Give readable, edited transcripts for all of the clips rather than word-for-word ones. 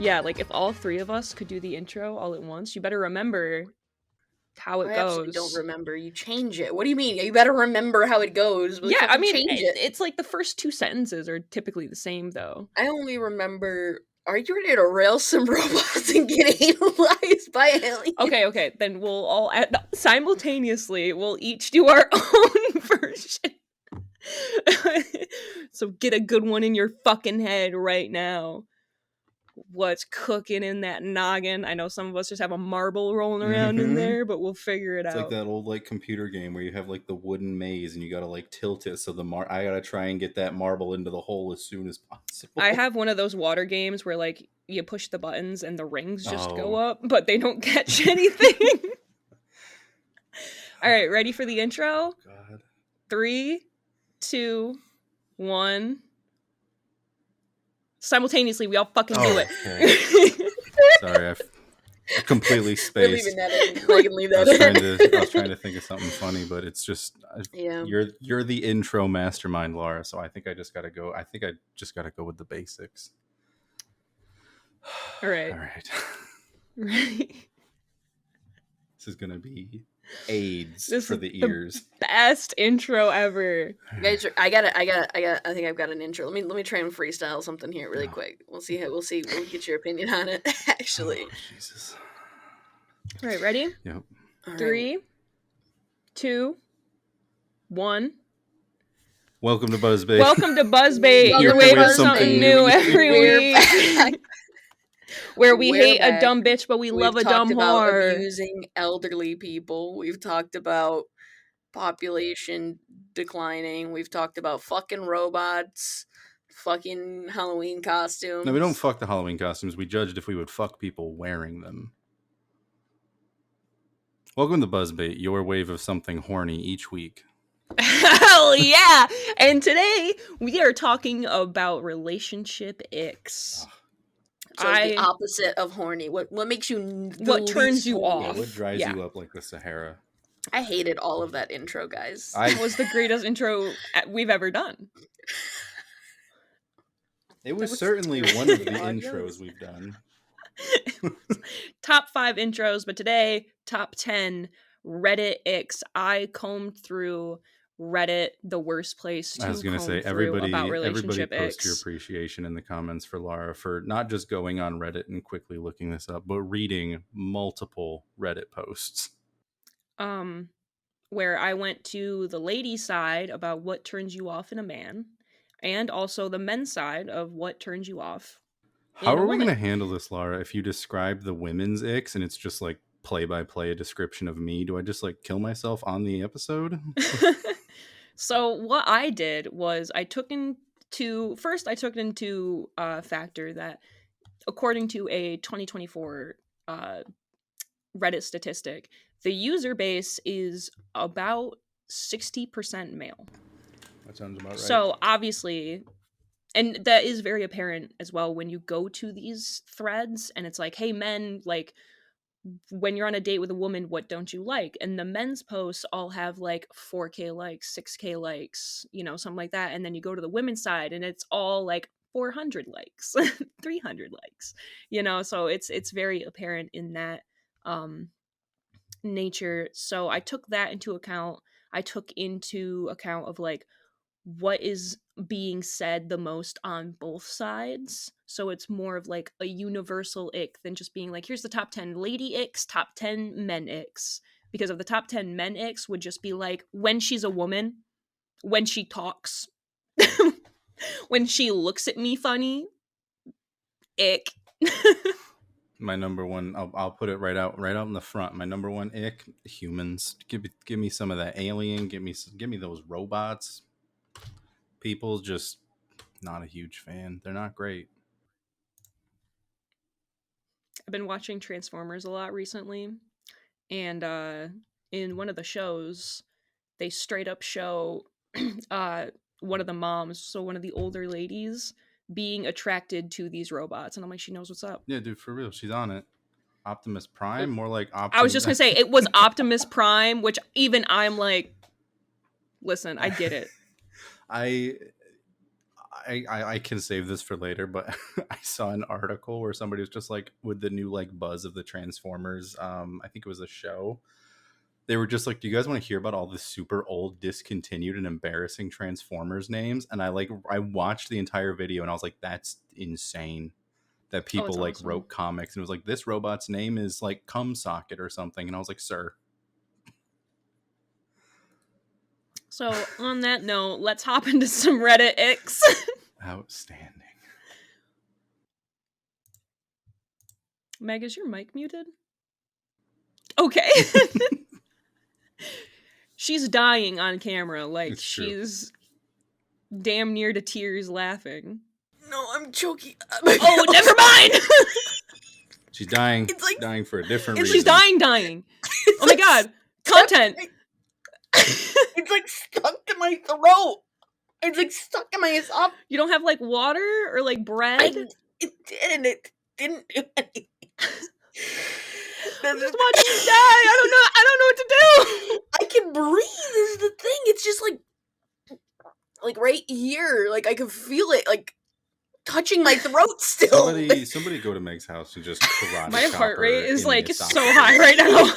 Yeah, like if all three of us could do the intro all at once, you better remember how it I goes. actually don't remember. You change it. What do you mean? You better remember how it goes. Yeah, I mean, change it. it's like the first two sentences are typically the same, though. I only remember. Are you ready to rail some robots and get analyzed by aliens? Okay, then we'll all simultaneously. We'll each do our own version. So get a good one in your fucking head right now. What's cooking in that noggin? I know some of us just have a marble rolling around in there, but we'll figure it out. It's like that old like computer game where you have like the wooden maze and you gotta like tilt it so I gotta try and get that marble into the hole as soon as possible. I have one of those water games where like you push the buttons and the rings just go up, but they don't catch anything. All right, ready for the intro? God. 3, 2, 1. Simultaneously, we all fucking do it. Okay. Sorry, I completely spaced. We're leaving that in. I can leave that I was trying to think of something funny, but it's just you're the intro mastermind, Lara. So I think I just gotta go. I think I just gotta go with the basics. All right. This is gonna be AIDS for the ears. Best intro ever. Guys, I think I've got an intro. Let me try and freestyle something here really quick. We'll see. We'll get your opinion on it. Actually. Oh, Jesus. All right, ready? Yep. 3, 2, 1. Welcome to BuzzBait. Welcome to BuzzBait. Your way to something new every week. Where we hate a dumb bitch, but we love a dumb whore. Abusing elderly people. We've talked about population declining. We've talked about fucking robots, fucking Halloween costumes. No, we don't fuck the Halloween costumes. We judged if we would fuck people wearing them. Welcome to BuzzBait, your wave of something horny each week. Hell yeah! And today we are talking about relationship icks. So the opposite of horny. What makes you? What turns you off? Yeah, what dries you up like the Sahara? I hated all of that intro, guys. It was the greatest intro we've ever done. It was certainly one of the intros we've done. Top 5 intros, but today, top 10 Reddit icks. I combed through Reddit, the worst place to comb through about relationship icks. Post your appreciation in the comments for Lara for not just going on Reddit and quickly looking this up, but reading multiple Reddit posts. Where I went to the lady side about what turns you off in a man, and also the men's side of what turns you off. How are we going to handle this, Lara, if you describe the women's icks and it's just like play-by-play a description of me? Do I just like kill myself on the episode? So what I did was I took into factor that according to a 2024 Reddit statistic, the user base is about 60% male. That sounds about right. So obviously, and that is very apparent as well when you go to these threads and it's like, hey men, like when you're on a date with a woman, what don't you like? And the men's posts all have like 4K likes, 6K likes, something like that. And then you go to the women's side and it's all like 400 likes, 300 likes, so it's very apparent in that nature. So I took that into account. I took into account of like what is being said the most on both sides. So it's more of like a universal ick than just being like, here's the top 10 lady icks, top 10 men icks. Because of the top 10 men icks would just be like when she's a woman, when she talks, when she looks at me funny, ick. My number one, I'll put it right out in the front. My number one ick: humans. Give me some of that alien. Give me those robots. People, just not a huge fan. They're not great. I've been watching Transformers a lot recently, and in one of the shows, they straight up show one of the moms, so one of the older ladies, being attracted to these robots, and I'm like, she knows what's up. Yeah, dude, for real, she's on it. Optimus Prime, more like Optimus. I was just gonna say it was Optimus Prime, which even I'm like, listen, I get it. I can save this for later, but I saw an article where somebody was just like, with the new like buzz of the Transformers, I think it was a show. They were just like, do you guys want to hear about all the super old, discontinued, and embarrassing Transformers names? And I watched the entire video and I was like, that's insane that Oh, people it's like awesome. wrote comics and it was like, this robot's name is like Cum Socket or something. And I was like, sir. So on that note, let's hop into some Reddit Icks. Outstanding. Meg, is your mic muted? Okay. She's dying on camera, like It's true. she's damn near to tears laughing. No, I'm choking. Oh, never mind. She's dying. It's like- dying for a different it's reason. She's dying. Oh my god. Content. It's like stuck to my throat. It's like stuck in my esophagus. You don't have like water or like bread? It didn't do anything. I'm just watching you die. I don't know what to do. I can breathe is the thing. It's just like right here. Like I can feel it like touching my throat still. Somebody go to Meg's house and just karate My chop heart her rate is in like the so esophagus. high right now.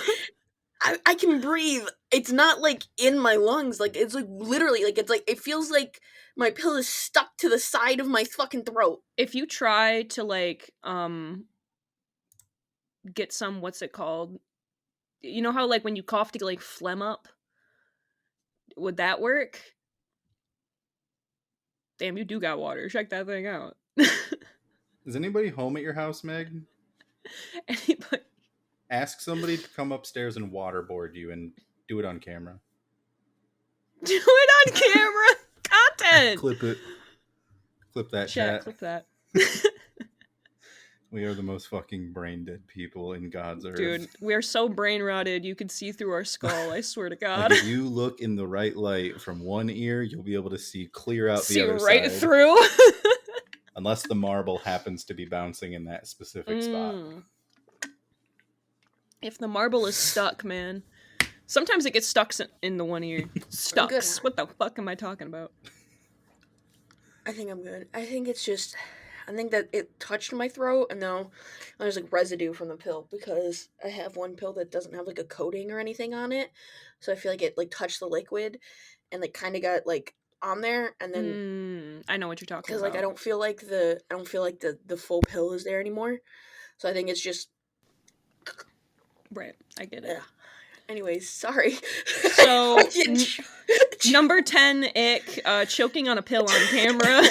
I can breathe. It's not like in my lungs. Like it's like literally like it's like it feels like my pill is stuck to the side of my fucking throat. If you try to like get some, what's it called? You know how like when you cough to get like phlegm up? Would that work? Damn, you do got water. Check that thing out. Is anybody home at your house, Meg? Anybody? Ask somebody to come upstairs and waterboard you and do it on camera. Do it on camera. Content. Clip it. Clip that Chat, chat. clip that. We are the most fucking brain dead people in God's earth. Dude, we're so brain rotted you can see through our skull, I swear to Like, God. if you look in the right light from one ear, you'll be able to see clear out See the other right side. through. Unless the marble happens to be bouncing in that specific spot. If the marble is stuck, man. Sometimes it gets stuck in the one ear. Stucks. What the fuck am I talking about? I think I'm good. I think it's just I think that it touched my throat and now there's like residue from the pill because I have one pill that doesn't have like a coating or anything on it. So I feel like it like touched the liquid and like kind of got like on there and then I know what you're talking because about. like I don't feel like the full pill is there anymore. So I think it's just right. I get it. yeah. Anyways, sorry. So number 10 ick, choking on a pill on camera.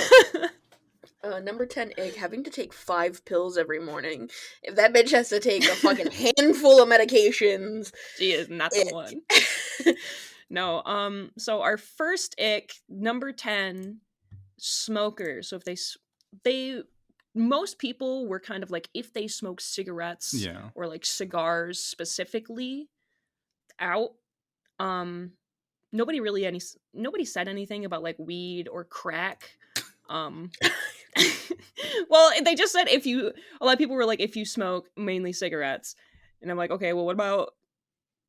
Number 10 ick, having to take 5 pills every morning. If that bitch has to take a fucking handful of medications, She is not the one. No, so our first ick, number 10, smokers. So if they most people were kind of like, if they smoke cigarettes or like cigars specifically out, nobody said anything about like weed or crack. Well, they just said a lot of people were like, if you smoke mainly cigarettes, and I'm like, okay, well, what about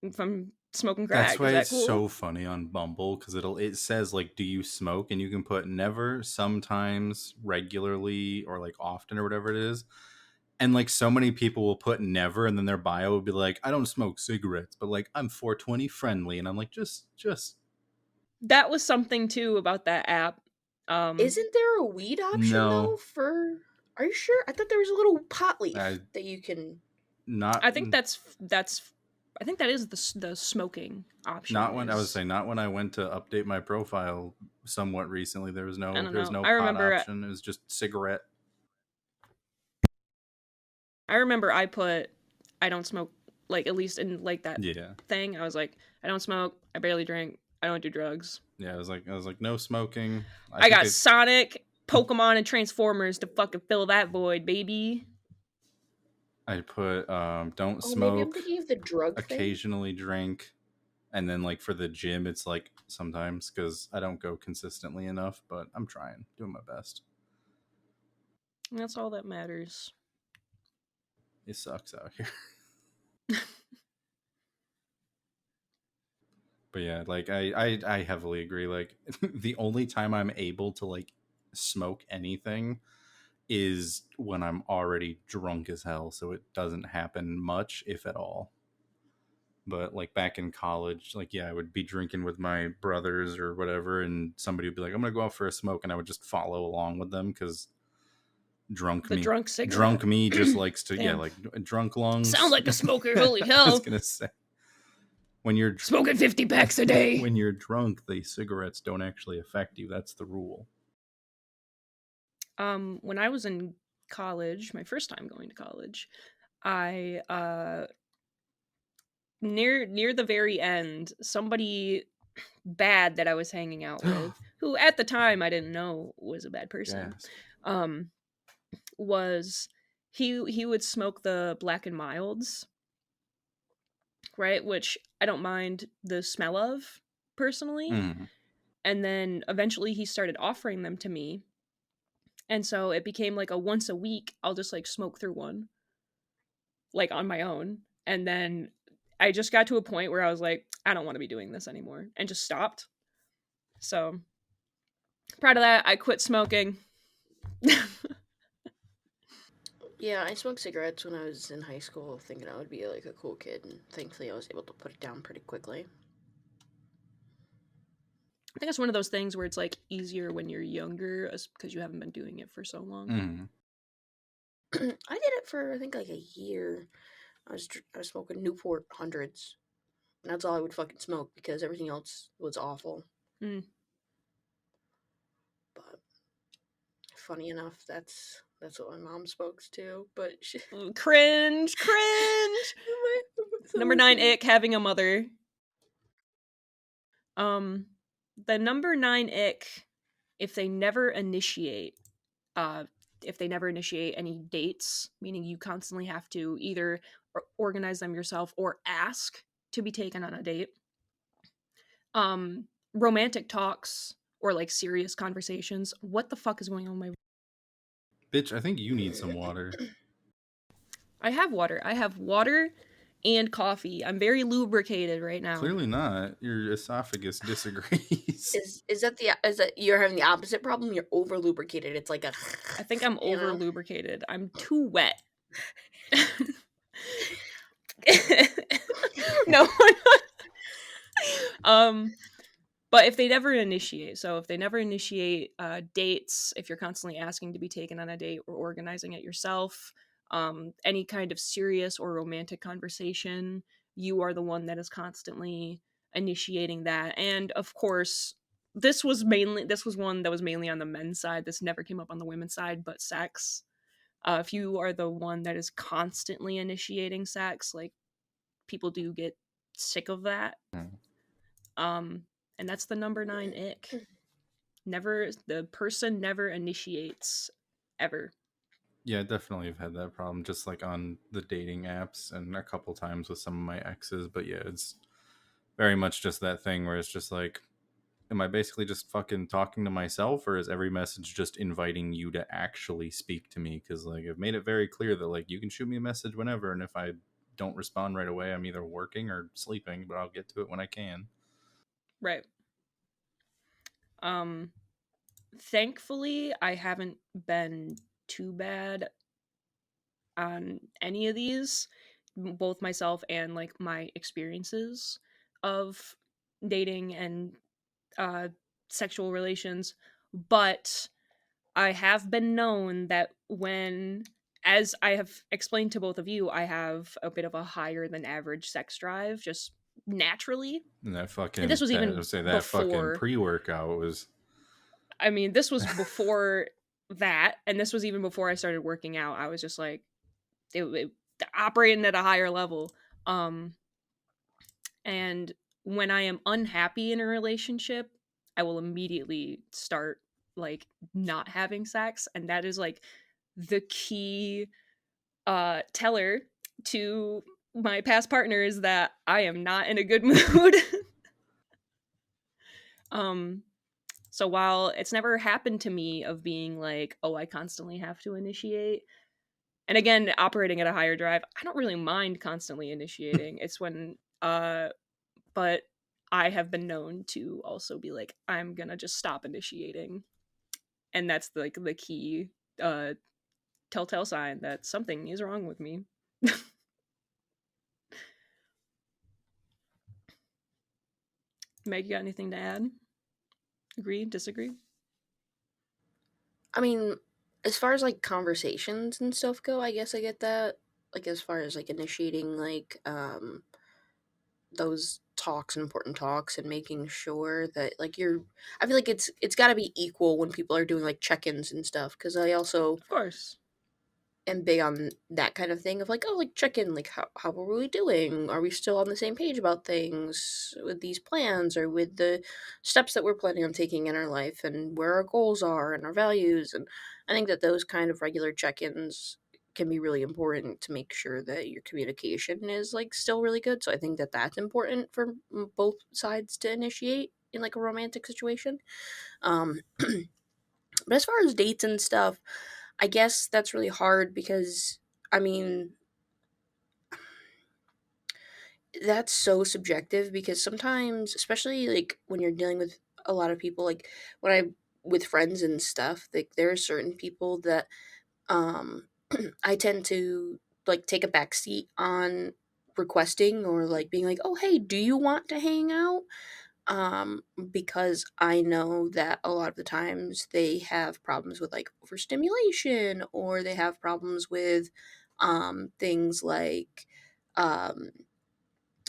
if I'm smoking crack? That's why Is that it's cool? so funny on Bumble because it says like, do you smoke? And you can put never, sometimes, regularly, or like often or whatever it is. And like so many people will put never, and then their bio will be like, I don't smoke cigarettes, but like I'm 420 friendly, and I'm like, just. That was something too about that app. Isn't there a weed option though? Are you sure? I thought there was a little pot leaf that you can. Not. I think that's. I think that is the smoking option. Not when I was saying, not when I went to update my profile somewhat recently. There was no I remember pot option. It was just cigarette. I remember I put I don't smoke, like at least in like that thing. I was like, I don't smoke, I barely drink, I don't do drugs. Yeah, I was like no smoking. I got Sonic, Pokemon, and Transformers to fucking fill that void, baby. I put don't smoke. Maybe I'm thinking of the drug occasionally drink, and then like for the gym, it's like sometimes because I don't go consistently enough, but I'm trying, doing my best. And that's all that matters. It sucks out here. But yeah, like I heavily agree. Like the only time I'm able to like smoke anything is when I'm already drunk as hell, so it doesn't happen much, if at all. But like back in college, like yeah, I would be drinking with my brothers or whatever, and somebody would be like, "I'm gonna go out for a smoke," and I would just follow along with them because drunk The me, drunk cigarette. drunk me just likes to yeah, Damn. like drunk Sound lungs. like a smoker. I Holy was hell. gonna say when you're Smoking 50 packs a day. when you're drunk, the cigarettes don't actually affect you. That's the rule. When I was in college, my first time going to college, I near the very end, somebody bad that I was hanging out with, who at the time I didn't know was a bad person, Gasp. um, was he would smoke the Black and Milds, right? Which I don't mind the smell of personally. Mm. And then eventually he started offering them to me. And so it became like a once a week, I'll just like smoke through one, like on my own. And then I just got to a point where I was like, I don't want to be doing this anymore and just stopped. So proud of that. I quit smoking. Yeah, I smoked cigarettes when I was in high school, thinking I would be like a cool kid, and thankfully I was able to put it down pretty quickly. I think it's one of those things where it's like easier when you're younger because you haven't been doing it for so long. Mm. I did it for I think like a year. I was smoking Newport hundreds, and that's all I would fucking smoke because everything else was awful. Mm. But funny enough, that's what my mom smokes too. But she, Cringe, cringe. Number 9 ick, having a mother. The number 9 ick, if they never initiate uh if they never initiate any dates, meaning you constantly have to either organize them yourself or ask to be taken on a date. Romantic talks or like serious conversations. What the fuck is going on with my Bitch, I think you need some water. I have water. I have water and coffee. I'm very lubricated right now. Clearly not. Your esophagus disagrees. Is that you're having the opposite problem? You're over lubricated. It's like a. I think I'm you over know? lubricated. I'm too wet. No. But if they never initiate, so if they never initiate dates, if you're constantly asking to be taken on a date or organizing it yourself, any kind of serious or romantic conversation, you are the one that is constantly initiating that. And of course, this was one that was mainly on the men's side. This never came up on the women's side, but sex. If you are the one that is constantly initiating sex, like people do get sick of that. And that's the number 9 ick. The person never initiates ever. Yeah, I definitely have had that problem just like on the dating apps and a couple times with some of my exes. But yeah, it's very much just that thing where it's just like, am I basically just fucking talking to myself, or is every message just inviting you to actually speak to me? Because like I've made it very clear that like you can shoot me a message whenever, and if I don't respond right away, I'm either working or sleeping, but I'll get to it when I can. Right. Thankfully, I haven't been too bad on any of these, both myself and like my experiences of dating and uh sexual relations, but I have been known that when, as I have explained to both of you, I have a bit of a higher than average sex drive just naturally. And that And this fucking was even that fucking before, pre-workout was I mean, this was before that, and this was even before I started working out. I was just like, it operating at a higher level. Um, and when I am unhappy in a relationship, I will immediately start like not having sex, and that is like the key teller to my past partners that I am not in a good mood. um so while it's never happened to me of being like, oh, I constantly have to initiate, and again, operating at a higher drive, I don't really mind constantly initiating. It's when but I have been known to also be like, I'm gonna just stop initiating. and that's like the key uh telltale sign that something is wrong with me. Meg, you got anything to add? Agree? Disagree? I mean, as far as like conversations and stuff go, I guess I get that. Like as far as like initiating like those talks, important talks, and making sure that like you're, I feel like it's got to be equal when people are doing like check-ins and stuff, because I also Of course. am big on that kind of thing of like, oh, like check in, like how are we doing, are we still on the same page about things with these plans or with the steps that we're planning on taking in our life, and where our goals are and our values. And I think that those kind of regular check-ins can be really important to make sure that your communication is like still really good. So I think that that's important for both sides to initiate in like a romantic situation. um but as far as dates and stuff, I guess that's really hard because, I mean, that's so subjective because sometimes, especially like when you're dealing with a lot of people, like when I with friends and stuff, like there are certain people that um I tend to like take a back seat on requesting or like being like, "Oh, hey, do you want to hang out?" Because I know that a lot of the times they have problems with like overstimulation, or they have problems with things um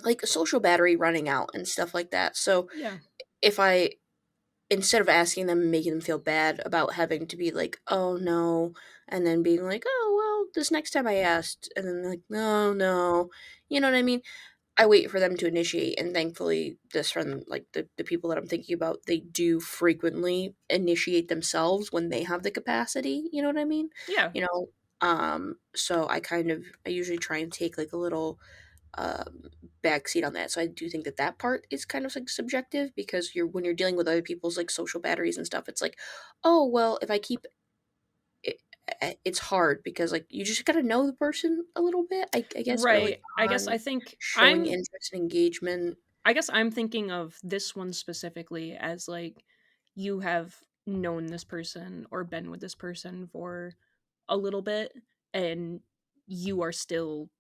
like a social battery running out and stuff like that. So Yeah. if I, instead of asking them and making them feel bad about having to be like, "Oh no," and then being like, "Oh well, this next time I asked," and then like, "No, no," you know what I mean? I wait for them to initiate, and thankfully, this friend, like the people that I'm thinking about, they do frequently initiate themselves when they have the capacity. You know what I mean? Yeah. You know, so I usually try and take like a little um, backseat on that. So I do think that that part is kind of like subjective, because you're when you're dealing with other people's like social batteries and stuff, it's like, oh well, if I keep it, it's hard because like you just gotta know the person a little bit. I guess early Right. I guess on, I think showing interest and engagement. I guess I'm thinking of this one specifically as like you have known this person or been with this person for a little bit, and you are still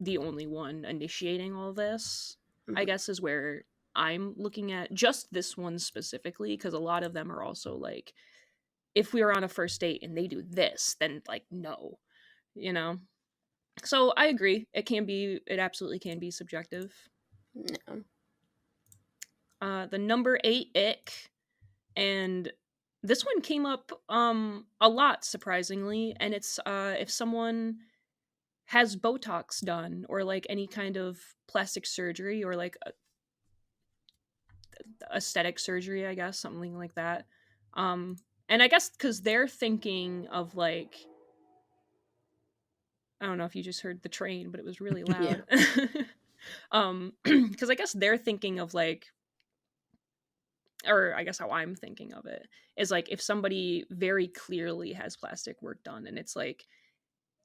the only one initiating all this. I Mhm. guess is where I'm looking at just this one specifically, because a lot of them are also like, if we are on a first date and they do this, then like no, you know. So I agree. It absolutely can be subjective. No. The number 8 ick, and this one came up a lot surprisingly, and it's if someone has Botox done or like any kind of plastic surgery or like aesthetic surgery, I guess, something like that. Um, and I guess because they're thinking of like, I don't know if you just heard the train, but it was really Yeah. loud. Because I guess they're thinking of like, or I guess how I'm thinking of it is like if somebody very clearly has plastic work done and it's like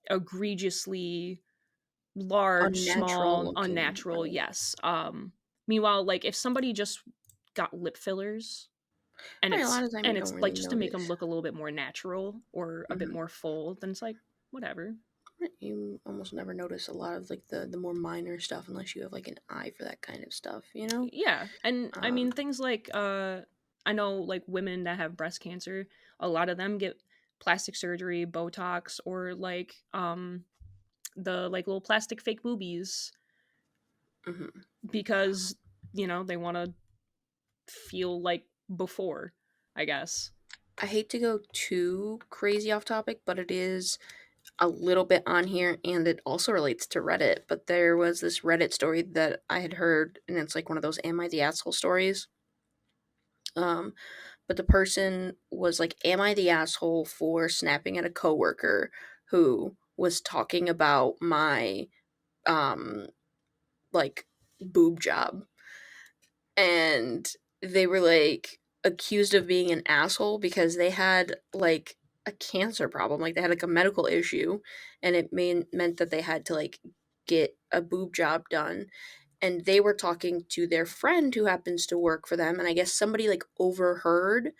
egregiously large, Unnatural small, looking, unnatural, right? yes. Meanwhile, like if somebody just got lip fillers and Right. A lot of time you it's don't really like just to make them notice. look a little bit more natural or a bit Hmm. more full, then it's like whatever. You almost never notice a lot of like the more minor stuff unless you have like an eye for that kind of stuff. You know. Yeah, and I mean Um. things like I know like women that have breast cancer, a lot of them get plastic surgery, Botox, or like the like little plastic fake boobies Mhm. because they want to feel like before, I guess. I hate to go too crazy off topic, but it is a little bit on here, and it also relates to Reddit. But there was this Reddit story that I had heard, and it's like one of those "Am I the asshole?" stories. Um, but the person was like, "Am I the asshole for snapping at a coworker who was talking about my um like boob job?" And they were like accused of being an asshole because they had like a cancer problem, like they had like a medical issue, and meant that they had to like get a boob job done. And they were talking to their friend who happens to work for them, and I guess somebody like overheard,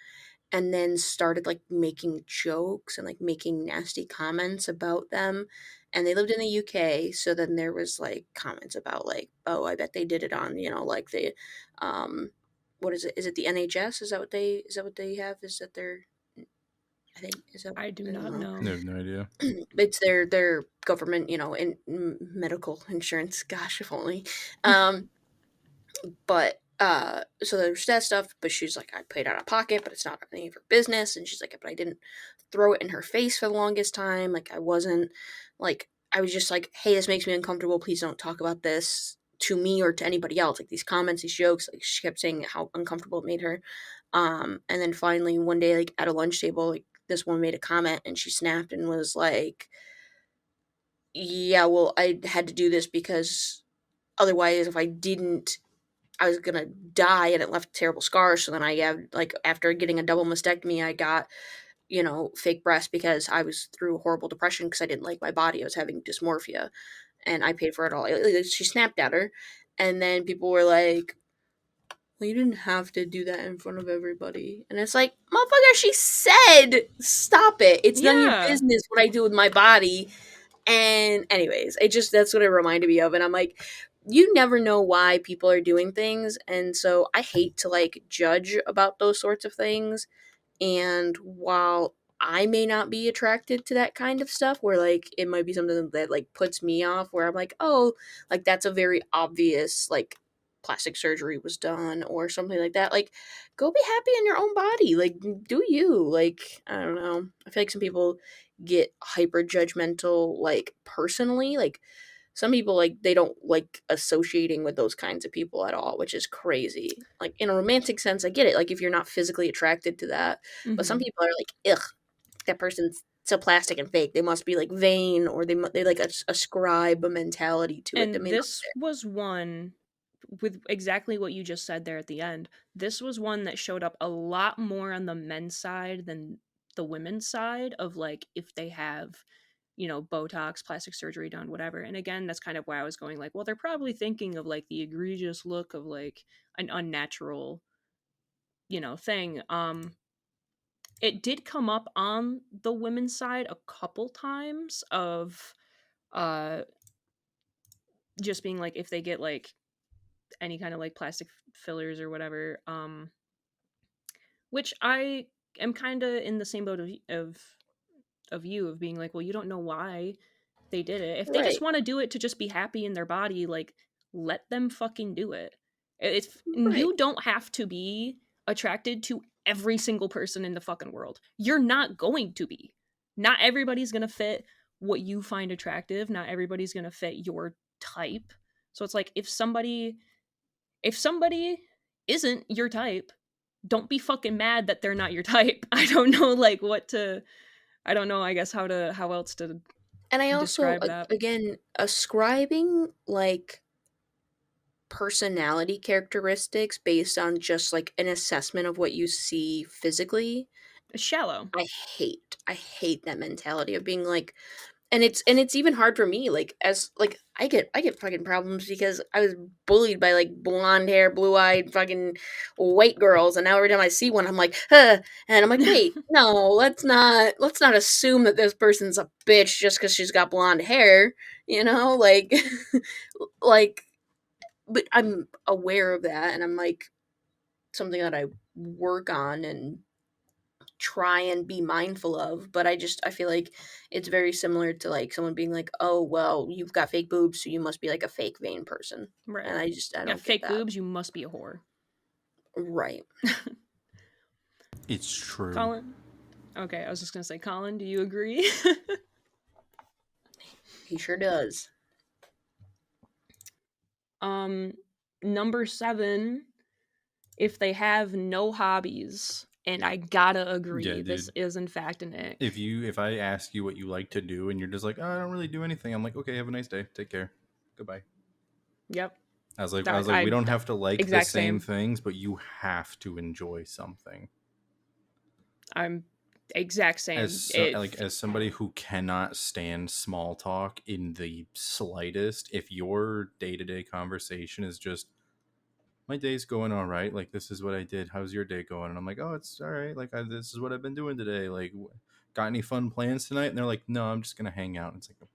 and then started like making jokes and like making nasty comments about them. And they lived in the UK, so then there was like comments about like, oh, I bet they did it on, like the um what is it? Is it the NHS? Is that what they have? Is that their I think is that I do I don't not know. I know. have no idea. It's their government, in medical insurance. Gosh, if only. Um but so there's that stuff, but she's like, I paid out of pocket, but it's not any of her business. And she's like, but I didn't throw it in her face for the longest time. Like, I wasn't like, I was just like, hey, this makes me uncomfortable. Please don't talk about this to me or to anybody else. Like, these comments, these jokes, like, she kept saying how uncomfortable it made her. And then finally one day, like at a lunch table, like this woman made a comment and she snapped and was like, yeah, well, I had to do this because otherwise, if I didn't, I was gonna die, and it left terrible scars. So then I have like, after getting a double mastectomy, I got fake breasts because I was through a horrible depression because I didn't like my body. I was having dysmorphia, and I paid for it all. She snapped at her, and then people were like, "Well, you didn't have to do that in front of everybody." And it's like, motherfucker, she said, "Stop it! It's none of your Yeah. business what I do with my body." And anyways, it just that's what it reminded me of. And I'm like, you never know why people are doing things. And so I hate to like judge about those sorts of things. And while I may not be attracted to that kind of stuff, where like it might be something that like puts me off, where I'm like, oh, like that's a very obvious like plastic surgery was done or something like that. Like, go be happy in your own body. Like, do you? Like, I don't know. I feel like some people get hyper judgmental, like personally. Like, some people like they don't like associating with those kinds of people at all, which is crazy. Like, in a romantic sense, I get it. Like, if you're not physically attracted to that, but some Hmm. people are like, ugh, that person's so plastic and fake. They must be like vain, or they like ascribe a mentality to it that And may not this was one with exactly what you just said there at the end. This was one that showed up a lot more on the men's side than the women's side of like if they have, Botox, plastic surgery done, whatever. And again, that's kind of why I was going like, well, they're probably thinking of like the egregious look of like an unnatural, thing. It did come up on the women's side a couple times of uh just being like if they get like any kind of like plastic fillers or whatever, which I am kind of in the same boat of you of being like, well, you don't know why they did it. If they just right, want to do it to just be happy in their body, like let them fucking do it. It's right, you don't have to be attracted to every single person in the fucking world. You're not going to be. Not everybody's going to fit what you find attractive. Not everybody's going to fit your type. So it's like if somebody isn't your type, don't be fucking mad that they're not your type. I don't know like what to I don't know, I guess how else to and I also describe that. again ascribing like personality characteristics based on just like an assessment of what you see physically. It's shallow. I hate that mentality of being like, and it's even hard for me, like, as like I get fucking problems because I was bullied by like blonde hair, blue-eyed fucking white girls, and now every time I see one I'm like, huh, and I'm like, wait, no, let's not assume that this person's a bitch just because she's got blonde hair, like like, but I'm aware of that, and I'm like, something that I work on and try and be mindful of. But I feel like it's very similar to like someone being like, oh well, you've got fake boobs, so you must be like a fake vain person. And Right. I Yeah, don't get fake that. boobs, you must be a whore. Right. It's true. Colin? Okay, I was just gonna say, Colin, do you agree? He sure does. um, Number 7, if they have no hobbies, and I gotta Yeah, agree, this dude. is in fact an ick. If I ask you what you like to do and you're just like, oh, I don't really do anything, I'm like, okay, have a nice day. Take care. Goodbye. Yep. I was like, we don't have to like the Exact same same. things, but you have to enjoy something. I'm exact same. As somebody who cannot stand small talk in the slightest, if your day-to-day conversation is just my day's going all right. Like, this is what I did. How's your day going? And I'm like, oh, it's all right. Like, this is what I've been doing today. Like, got any fun plans tonight? And they're like, no, I'm just gonna hang out. And it's like,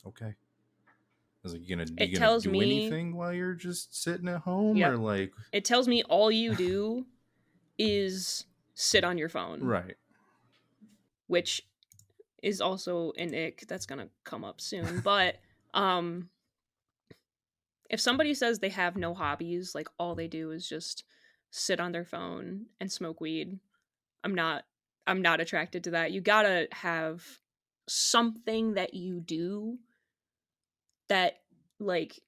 okay. I was like, It you gonna tells do me, anything while you're just sitting at home, or yep. like, It tells me all you do is sit on your phone, right? which is also an ick that's gonna come up soon. But um if somebody says they have no hobbies, like all they do is just sit on their phone and smoke weed, I'm not I'm not attracted to that. You gotta have something that you do that, like,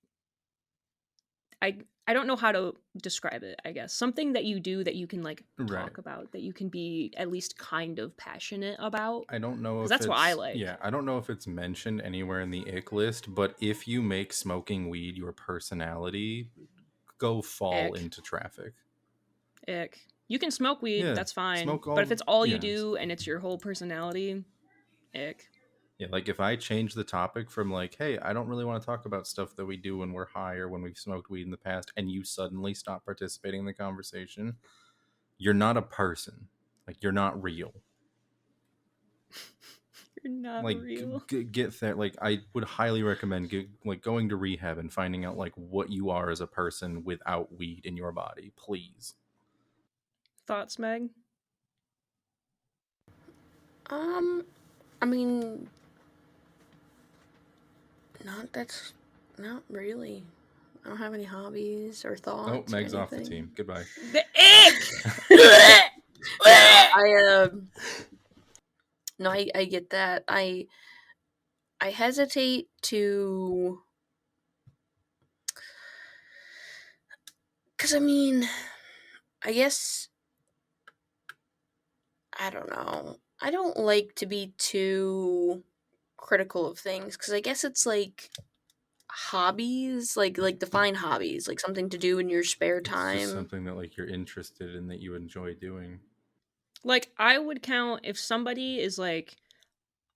I don't know how to describe it, I guess. Something that you do that you can, like, Right. talk about, that you can be at least kind of passionate about, I don't know because if that's what I it's like. yeah, I don't know if it's mentioned anywhere in the ick list, but if you make smoking weed your personality, go fall Ick. into traffic. Ick. You can smoke weed, Yeah, that's fine. smoke But if all it's all you yeah. do and it's your whole personality, ick. Yeah, like if I change the topic from like, hey, I don't really want to talk about stuff that we do when we're high or when we've smoked weed in the past, and you suddenly stop participating in the conversation, you're not a person. Like, you're not real. You're not Like, real. get there. Like, I would highly recommend like going to rehab and finding out like what you are as a person without weed in your body, please. Thoughts, Meg? Um, I mean, that's not really. I don't have any hobbies or Oh, thoughts or Meg's off the anything. team. Goodbye. The ick. Yeah, no, I get that. I hesitate to, cuz I mean, I guess I don't know. I don't like to be too critical of things cuz I guess it's like hobbies, like define hobbies, like something to do in your spare It's just time. something that like you're interested in that you enjoy doing. Like, I would count if somebody is like,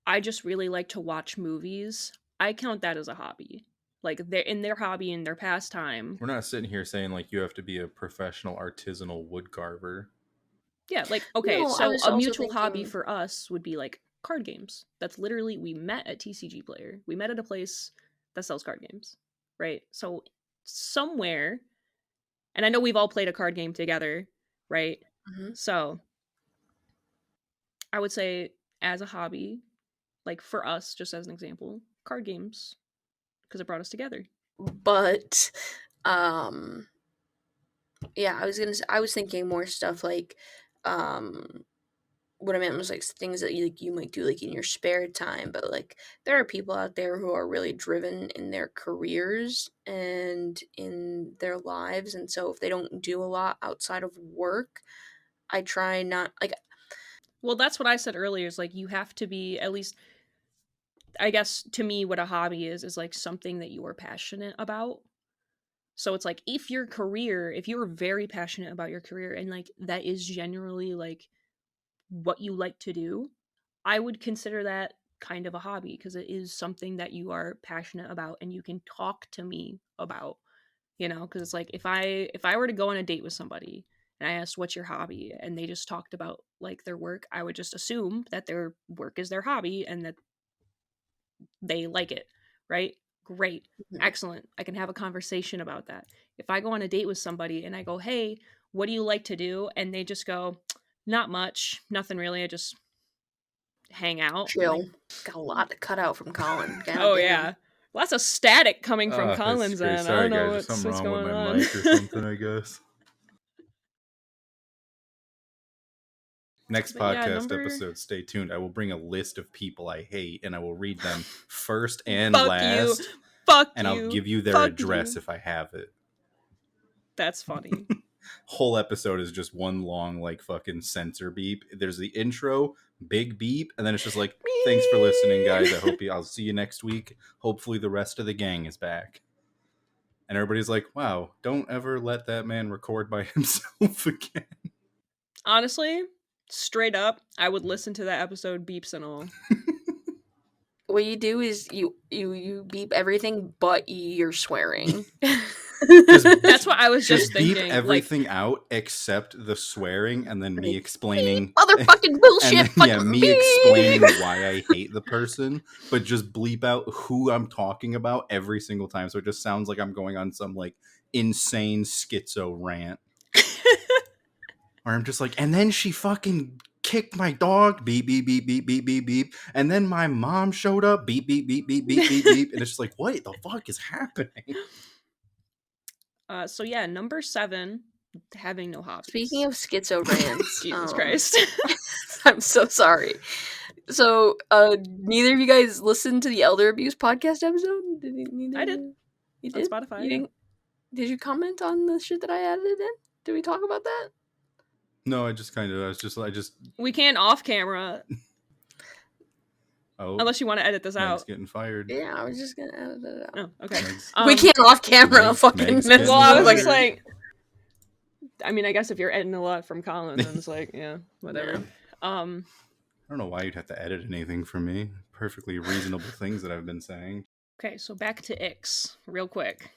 I just really like to watch movies. I count that as a hobby. Like, they're in their hobby, in their pastime. We're not sitting here saying like you have to be a professional artisanal wood carver. Yeah, like, okay, No, I so was a also mutual hobby thinking. for us would be like card games. That's literally, we met at TCG Player. We met at a place that sells card games, right? So somewhere, and I know we've all played a card game together, right? Mhm. So I would say, as a hobby, like for us, just as an example, card games, because it brought us together. But um yeah, I was thinking more stuff like um what I meant was like things that you might do like in your spare time, but like there are people out there who are really driven in their careers and in their lives, and so if they don't do a lot outside of work, I try not like. Well, that's what I said earlier, is like, you have to be, at least, I guess, to me, what a hobby is like something that you are passionate about. So it's like, if your career, if you're very passionate about your career and like that is generally like what you like to do, I would consider that kind of a hobby, because it is something that you are passionate about and you can talk to me about, because it's like, if I were to go on a date with somebody and I asked what's your hobby and they just talked about like their work, I would just assume that their work is their hobby and that they like it, right? Great. Mhm. Excellent. I can have a conversation about that. If I go on a date with somebody and I go, "Hey, what do you like to do?" and they just go, "Not much. Nothing really. I just hang out." I'm like, Chill. Got a lot to cut out from Colin. God "Oh damn. yeah." Lots of static coming from It's Collins great. end. I Sorry don't know guys, there's something what's wrong with going my on. mic or something, I guess. Next But yeah, podcast number episode, stay tuned. I will bring a list of people I hate and I will read them first and fuck you. last, Fuck and I'll you. give you their Fuck address you. if I have it. That's funny. Whole episode is just one long like fucking censor beep. There's the intro, big beep, and then it's just like, thanks for listening, guys. I'll see you next week. Hopefully the rest of the gang is back. And everybody's like, wow, don't ever let that man record by himself again. Honestly, straight up, I would listen to that episode, beeps and all. What you do is you beep everything but you're swearing. That's what I was just beep thinking. everything out except the swearing, and then me Like, explaining motherfucking bullshit. and then, me beep. explaining why I hate the person, but just bleep out who I'm talking about every single time, so it just sounds like I'm going on some like insane schizo rant. Or I'm just like, and then she fucking kicked my dog, beep, beep, beep, beep, beep, beep, beep. And then my mom showed up, beep, beep, beep, beep, beep, beep, beep. And it's just like, what the fuck is happening? So yeah, number 7, having no hobbies. Speaking of schizo rants, Jesus Christ. I'm so sorry. So, neither of you guys listened to the elder abuse podcast episode? I did. You On did? Spotify, You yeah. didn't? Did you comment on the shit that I added in? Did we talk about that? No, I just We can off camera. Oh, Unless you want to edit this Meg's out. getting fired. Yeah, I was just gonna edit it out. Oh, okay. We can't off camera Meg's fucking. getting Well, I was fired. just like, I mean, I guess if you're editing a lot from Colin, then it's like, yeah, whatever. Yeah. I don't know why you'd have to edit anything from me. Perfectly reasonable things that I've been saying. Okay, so back to Icks, real quick.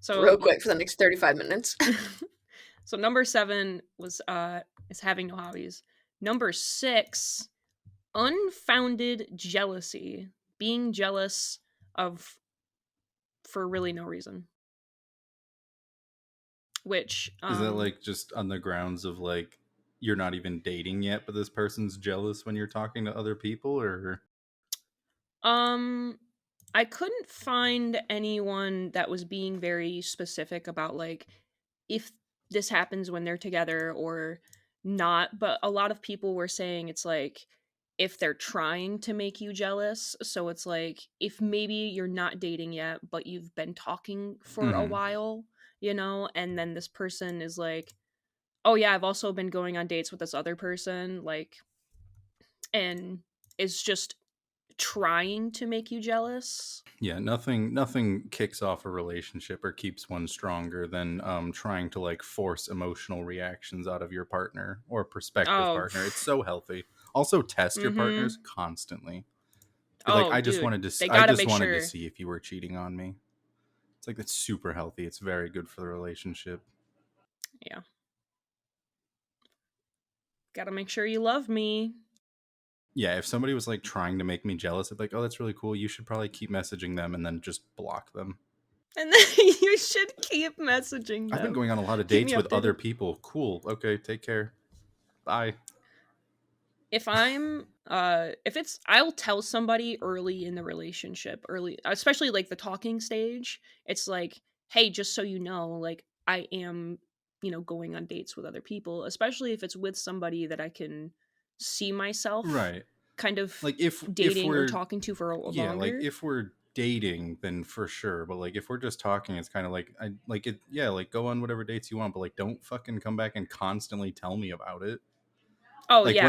So real quick for the next 35 minutes. So number 7 was is having no hobbies. Number 6, unfounded jealousy, being jealous of for really no reason. Which Is that like just on the grounds of like you're not even dating yet, but this person's jealous when you're talking to other people, or I couldn't find anyone that was being very specific about like if this happens when they're together or not, but a lot of people were saying it's like if they're trying to make you jealous. So it's like if maybe you're not dating yet, but you've been talking for a while, you know, and then this person is like, oh yeah, I've also been going on dates with this other person, like, and is just trying to make you jealous. yeah, nothing kicks off a relationship or keeps one stronger than trying to like force emotional reactions out of your partner or prospective partner. It's so healthy. Also test your partners constantly. Be like, I just wanted to see if you were cheating on me. It's like, that's super healthy. It's very good for the relationship. Yeah. Gotta make sure you love me. Yeah, if somebody was like trying to make me jealous, I'd be like, oh, that's really cool. You should probably keep messaging them and then just block them. And then you should keep messaging them. I've been going on a lot of dates with other people. Cool. Okay, take care. Bye. If I'm I'll tell somebody early in the relationship, especially like the talking stage. It's like, hey, just so you know, like I am, you know, going on dates with other people, especially if it's with somebody that I can see myself kind of like if dating we're or talking to for a longer. like if we're dating, then for sure, but like if we're just talking, it's kind of like I like it. Yeah, like go on whatever dates you want, but like don't fucking come back and constantly tell me about it. Oh like yeah,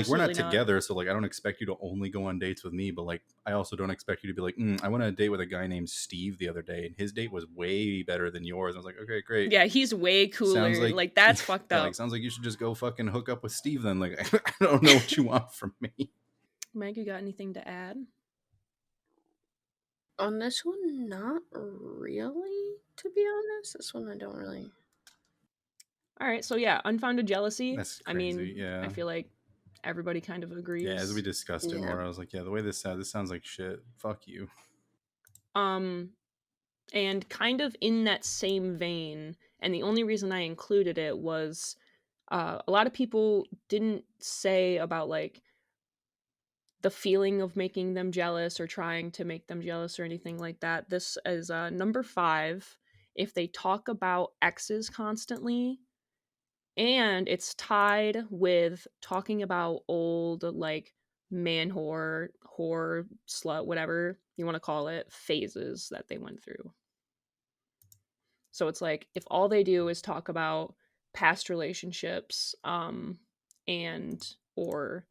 we're not together, so like I don't expect you to only go on dates with me, but like I also don't expect you to be like, I went on a date with a guy named Steve the other day and his date was way better than yours. I was like, okay, great. Yeah, he's way cooler. Sounds like that's fucked up. Like sounds like you should just go fucking hook up with Steve then. Like I don't know what you want from me. Meg, you got anything to add? On this one, not really, to be honest. This one I don't really. All right, so yeah, unfounded jealousy. That's crazy. I mean, yeah. I feel like everybody kind of agrees. Yeah, as we discussed it more, I was like, yeah, the way this sounds like shit. Fuck you. And kind of in that same vein, and the only reason I included it was a lot of people didn't say about like the feeling of making them jealous or trying to make them jealous or anything like that. This is number 5. If they talk about exes constantly, and it's tied with talking about old like man whore, slut, whatever you want to call it, phases that they went through. So it's like if all they do is talk about past relationships and or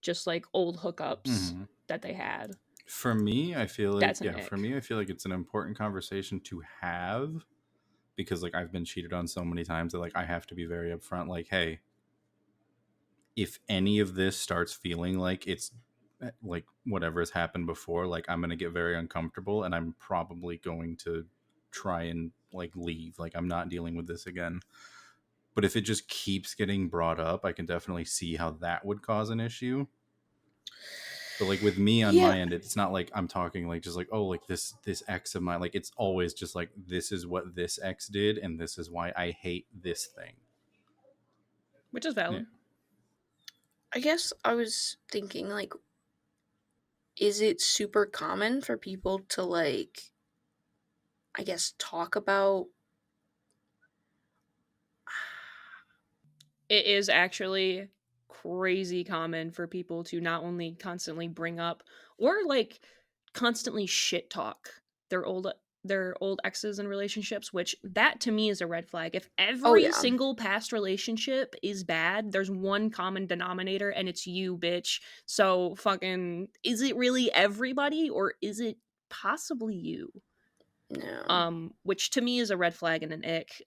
just like old hookups that they had. For me, I feel like That's it's an important conversation to have because like I've been cheated on so many times that like I have to be very upfront like, hey, if any of this starts feeling like it's like whatever has happened before, like I'm going to get very uncomfortable and I'm probably going to try and like leave. Like I'm not dealing with this again. But if it just keeps getting brought up, I can definitely see how that would cause an issue. But like with me on Yeah, my end, it's not like I'm talking like just like, oh, like this ex of mine. Like it's always just like, this is what this ex did, and this is why I hate this thing. which is Yeah. valid. I guess I was thinking, like, is it super common for people to, like, I guess, talk about. It is actually crazy common for people to not only constantly bring up or like constantly shit talk their old their old exes and relationships, which that to me is a red flag. If Oh, every yeah. single past relationship is bad, there's one common denominator and it's you, bitch. So fucking is it really everybody or is it possibly you? No. Which to me is a red flag and an ick.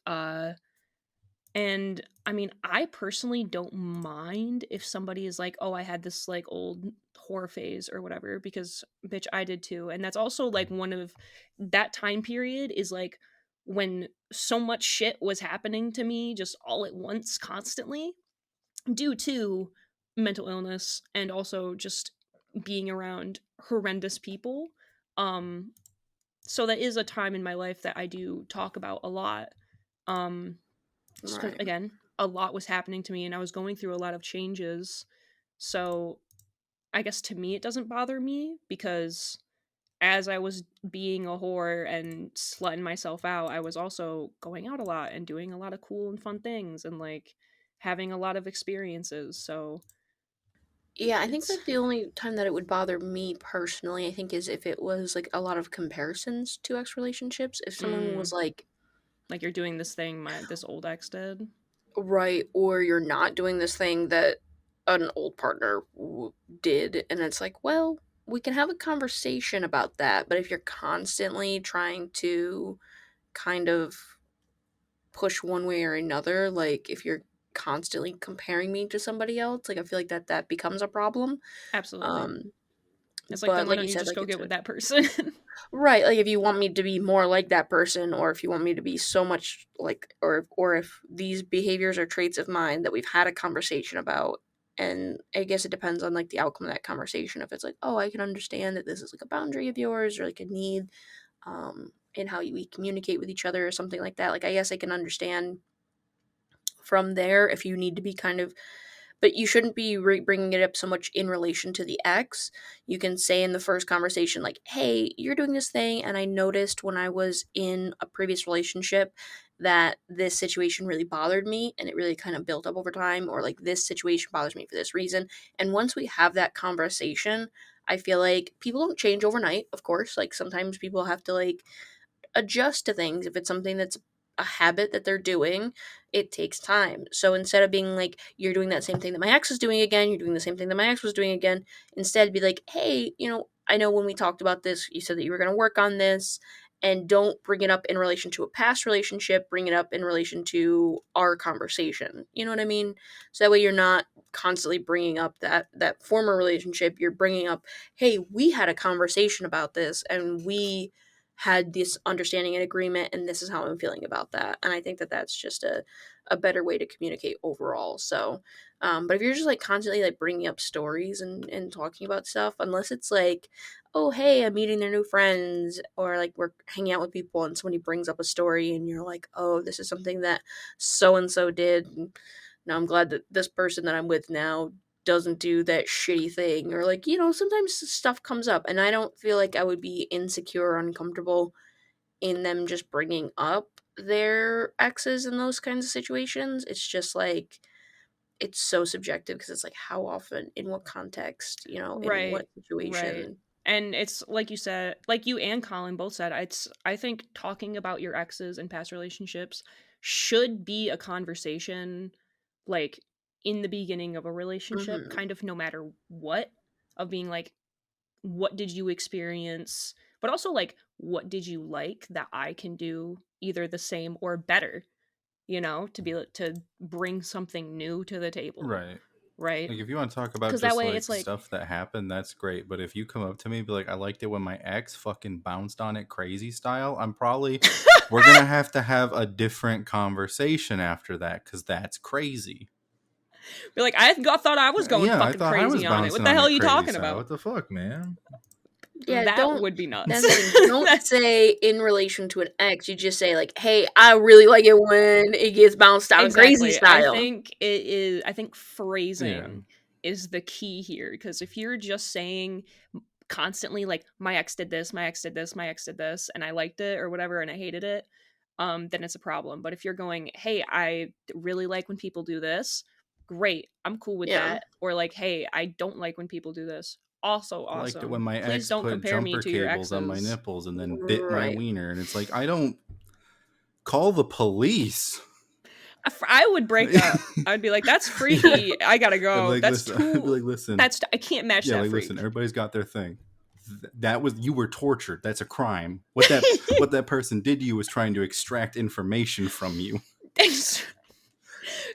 And I mean, I personally don't mind if somebody is like, "Oh, I had this like old horror phase or whatever," because bitch, I did too. And that's also like one of that time period is like when so much shit was happening to me just all at once constantly due to mental illness and also just being around horrendous people. Um so that is a time in my life that I do talk about a lot. Um just because Right. again a lot was happening to me and I was going through a lot of changes, so I guess to me it doesn't bother me because as I was being a whore and slutting myself out, I was also going out a lot and doing a lot of cool and fun things and like having a lot of experiences, so Yeah, I think it's that the only time that it would bother me personally, I think, is if it was like a lot of comparisons to ex relationships. If someone mm, was like, like you're doing this thing my this old ex did. right, or you're not doing this thing that an old partner did, and it's like, well, we can have a conversation about that. But if you're constantly trying to kind of push one way or another, like if you're constantly comparing me to somebody else, like I feel like that becomes a problem. Absolutely. Um, It's like then but why like don't you you said, just like go it's get a. with that person. Right, like if you want me to be more like that person, or if you want me to be so much like, or if these behaviors or traits of mine that we've had a conversation about, and I guess it depends on like the outcome of that conversation. If it's like, oh, I can understand that this is like a boundary of yours or like a need, in how we communicate with each other or something like that. Like I guess I can understand from there if you need to be kind of, but you shouldn't be bringing it up so much in relation to the ex. You can say in the first conversation, like, hey, you're doing this thing, and I noticed when I was in a previous relationship that this situation really bothered me and it really kind of built up over time, or like this situation bothers me for this reason. And once we have that conversation, I feel like people don't change overnight, of course. Like sometimes people have to like adjust to things. If it's something that's a habit that they're doing, it takes time. So instead of being like, you're doing that same thing that my ex is doing again, you're doing the same thing that my ex was doing again, instead be like, hey, I know when we talked about this, you said that you were going to work on this, and don't bring it up in relation to a past relationship, bring it up in relation to our conversation. You know what I mean? So that way you're not constantly bringing up that former relationship. You're bringing up, hey, we had a conversation about this and we had this understanding and agreement, and this is how I'm feeling about that. And I think that that's just a better way to communicate overall. So but if you're just like constantly like bringing up stories and talking about stuff, unless it's like, oh hey, I'm meeting their new friends, or like we're hanging out with people and somebody brings up a story and you're like, oh, this is something that so and so did, and now I'm glad that this person that I'm with now doesn't do that shitty thing. Or like, sometimes stuff comes up and I don't feel like I would be insecure or uncomfortable in them just bringing up their exes in those kinds of situations. It's just like, it's so subjective because it's like how often, in what context, in Right, what right. situation. And it's like you said, like you and Colin both said, it's I think talking about your exes and past relationships should be a conversation like in the beginning of a relationship, Hmm. kind of no matter what, of being like, what did you experience? But also like what did you like that I can do either the same or better, to be to bring something new to the table, Right. right? Like if you want to talk about Because that just way it's like like stuff that happened, that's great. But if you come up to me and be like, I liked it when my ex fucking bounced on it crazy style, I'm probably We're gonna have to have a different conversation after that because that's crazy. Be like, thought I was going Yeah, I fucking thought I was crazy on it. What bouncing the on hell the are you crazy talking side. about? What the fuck, man? Yeah, That don't. would be nuts. That's the thing. Don't say in relation to an ex. You just say like, "Hey, I really like it when it gets bounced out crazy Exactly. I style." think it is. I think Yeah, phrasing is the key here, because if you're just saying constantly like my ex did this, my ex did this, my ex did this, and I liked it or whatever, and I hated it, then it's a problem. But if you're going, hey, I really like when people do this, great, I'm cool with Yeah. that. Or like, hey, I don't like when people do this, also I liked it awesome. when my Please ex don't put compare me jumper to your cables on my exes. nipples and then bit my Right. wiener, and it's like, I don't call the police. I would break up. I'd be like, that's freaky. I gotta I'd be go. like, That's listen, I'd be too. like, listen, I can't match yeah, that like, freak. listen, everybody's got their thing. That was, you were tortured. That's a crime. What that person did to you was trying to extract information from you.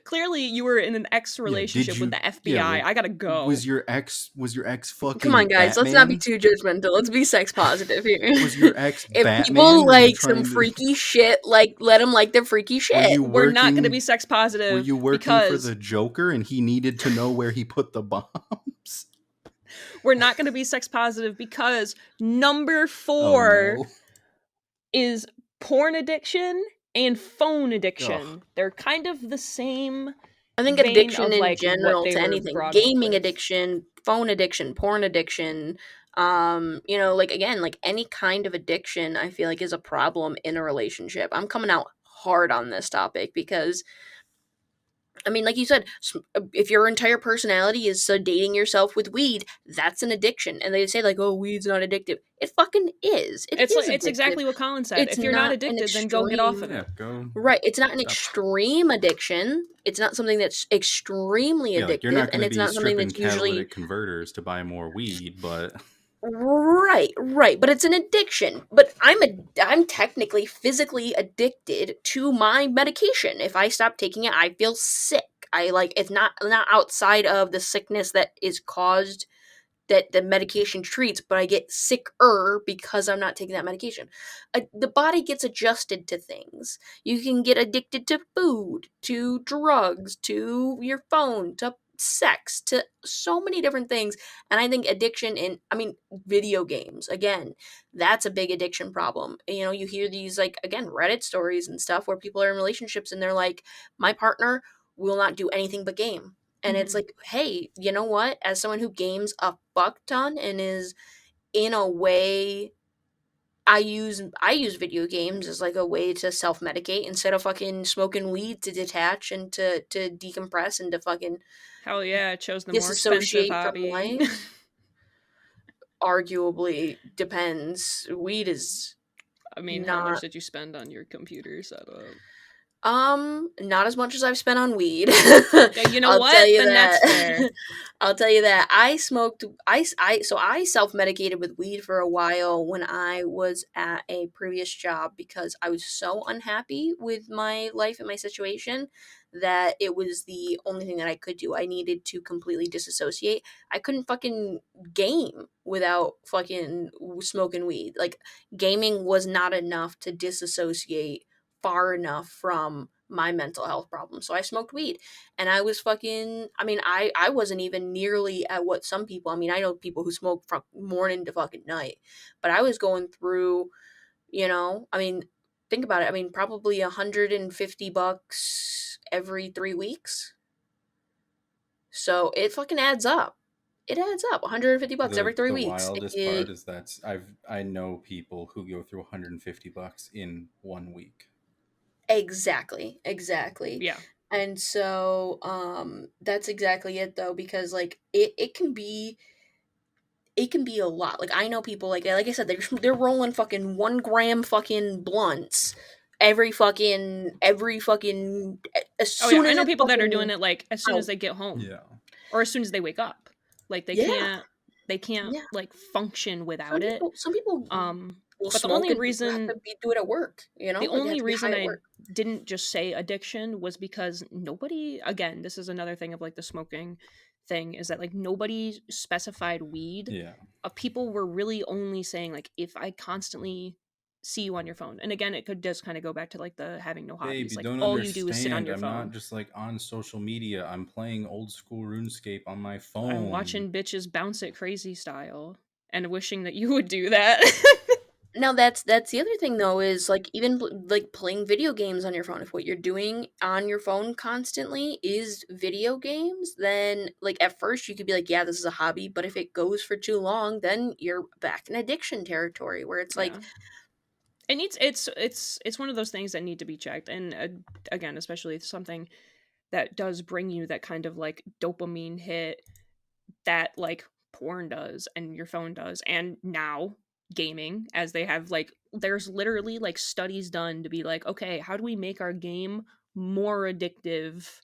Clearly, you were in an ex Yeah, did relationship with you? the Yeah, FBI. like, I gotta go. was your ex Come on, fucking guys. Let's not be Batman? too judgmental. Let's be sex positive here. Was your ex If Batman? people Were you like some trying to? freaky shit, like let them like their freaky Were shit. you We're not gonna be working? sex Were positive you working for because the Joker and he needed to know where he put the bombs? we're not gonna be sex positive because number Oh 4 no! is porn addiction and phone Ugh. addiction. They're kind of the same I think vein addiction of in like what general they to were anything, brought up gaming with. addiction, phone addiction, porn addiction, like again, like any kind of addiction, I feel like is a problem in a relationship. I'm coming out hard on this topic because I mean, like you said, if your entire personality is sedating yourself with weed, that's an addiction. And they say like, "Oh, weed's not addictive." It fucking is. It is It's addictive. exactly what Colin said. It's If you're not not an addicted, then go get off extreme. of Yeah, it. go Right. It's not an stop. extreme addiction. It's not something that's extremely Yeah, like you're addictive, not going and to it's be not something stripping that's usually catalytic converters to buy more weed, but right. But it's an addiction. But I'm technically physically addicted to my medication. If I stop taking it, I feel sick. I like it's not outside of the sickness that is caused that the medication treats, but I get sicker because I'm not taking that medication. The body gets adjusted to things. You can get addicted to food, to drugs, to your phone, to sex, to so many different things. And I think addiction I mean, video games, again, that's a big addiction problem. You hear these, like, again, Reddit stories and stuff where people are in relationships and they're like, my partner will not do anything but game. And it's Mhm. like, hey, you know what? As someone who games a fuck ton and is in a way, I use video games as like a way to self medicate instead of fucking smoking weed to detach and to decompress and to fucking Hell yeah, I chose the more expensive disassociate from hobby. life. Arguably depends. Weed is I mean, how much not did you spend on your computer setup? not as much as I've spent on weed. Yeah, you know I'll tell what? you Then that's that. fair. I'll tell you that I smoked so I self-medicated with weed for a while when I was at a previous job because I was so unhappy with my life and my situation that it was the only thing that I could do. I needed to completely disassociate. I couldn't fucking game without fucking smoking weed. Like gaming was not enough to disassociate far enough from my mental health problem. So I smoked weed and I was fucking I mean I wasn't even nearly at what some people, I mean I know people who smoke from morning to fucking night, but I was going through, I mean think about it. I mean probably $150 every 3 weeks. So it fucking adds up. It adds up. $150 every 3 the weeks. wildest part is that I know people who go through $150 in 1 week. Exactly. Yeah. And so that's exactly it though because like it can be a lot. Like I know people like I said they're rolling fucking 1 gram fucking blunts every fucking as Oh yeah, soon I as know it's people that are doing fucking it like as soon as out. they get home Yeah, or as soon as they wake up. Like Yeah. they can't Yeah. like function Some without it. people some people will But smoke and have to do it at work, the like they have only to be reason high at I work. didn't just say addiction was because nobody, again, this is another thing of like the smoking thing, is that like nobody specified weed. yeah, People were really only saying like if I constantly see you on your phone. And again, it could just kind of go back to like the having no Babe, hobbies. you Like don't all you do is sit on understand. your I'm not phone. just like on social media. I'm playing old school RuneScape on my I'm phone. watching bitches bounce it crazy style and wishing that you would do that. Now that's the other thing though, is like even like playing video games on your phone. If what you're doing on your phone constantly is video games, then like at first you could be like, yeah, this is a hobby, but if it goes for too long, then you're back in addiction territory where it's like, Yeah. It needs it's one of those things that need to be checked. And again, especially something that does bring you that kind of like dopamine hit that like porn does and your phone does, and now gaming, as they have like there's literally like studies done to be like, okay, how do we make our game more addictive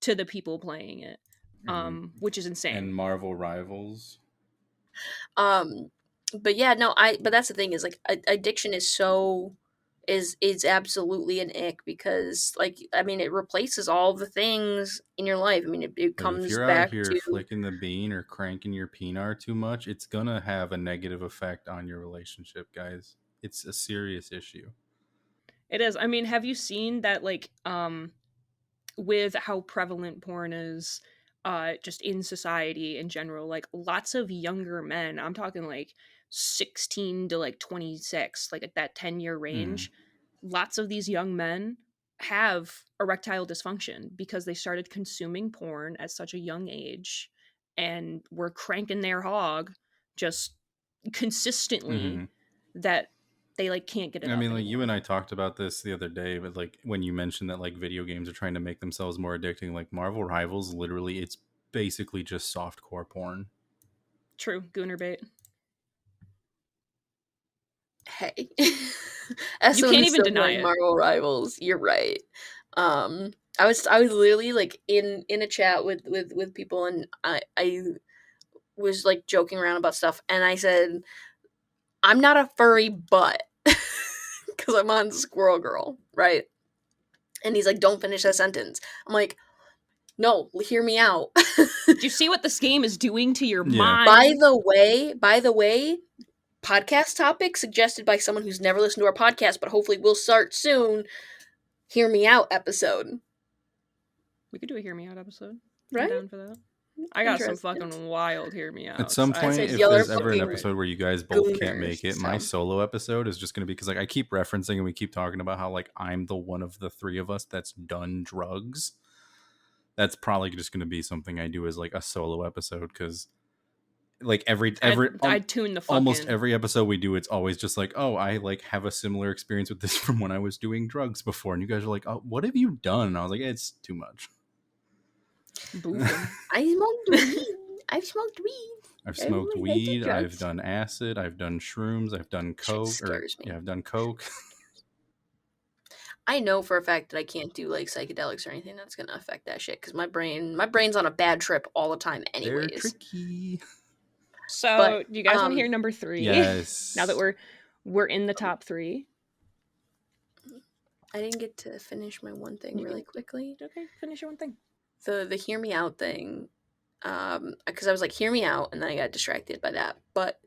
to the people playing it, which is insane. And Marvel Rivals. um but yeah, no, but that's the thing is like addiction is so is absolutely an ick, because like I mean it replaces all the things in your life. I mean it But if comes you're out back here to, flicking the bean or cranking your peanut too much, it's gonna have a negative effect on your relationship, guys. It's a serious issue. It is. I mean, have you seen that like with how prevalent porn is just in society in general, like lots of younger men, I'm talking like 16 to like 26, like at that 10-year Mm. range, lots of these young men have erectile dysfunction because they started consuming porn at such a young age and were cranking their hog just consistently, Hmm. that they like can't get it I up mean, like you and anymore. I talked about this the other day, but like when you mentioned that like video games are trying to make themselves more addicting, like Marvel Rivals, literally, it's basically just softcore porn. True, gooner bait. hey. As You someone can't who's even still deny playing it. Marvel Rivals, you're right. I was literally like in a chat with people, and I was like joking around about stuff, and I said I'm not a furry, but because I'm on Squirrel Girl, right? And he's like, don't finish that sentence. I'm like, no, hear me out. Do you see what this game is doing to your Yeah. mind? By the way, podcast topic suggested by someone who's never listened to our podcast, but hopefully will start soon. Hear me out episode. We could do a hear me out episode. I'm Right? down for that. I got some Interesting. fucking wild hear me At outs. some I point, said, if y'all are there's ever an fucking episode where you guys both can't gooners. make it, So my solo episode is just going to be because like I keep referencing and we keep talking about how like I'm the one of the three of us that's done drugs. That's probably just going to be something I do as like a solo episode, because like I'd tune the almost fucking every episode we do, it's always just like, oh, I like have a similar experience with this from when I was doing drugs before, and you guys are like, oh, what have you done? And I was like, it's too much. boofing. I smoked weed. I've smoked weed. I've I smoked really like weed, I've drugs. done acid, I've done shrooms, I've done Shit coke, scares me. I've done coke. I know for a fact that I can't do like psychedelics or anything that's gonna affect that shit, because my brain's on a bad trip all the time They're anyways. tricky. So, But do you guys want to hear number 3? Yes. Now that we're in the top 3. I didn't get to finish my one thing You really can- quickly. Okay, finish your one thing. The hear me out thing, because I was like, hear me out, and then I got distracted by that. But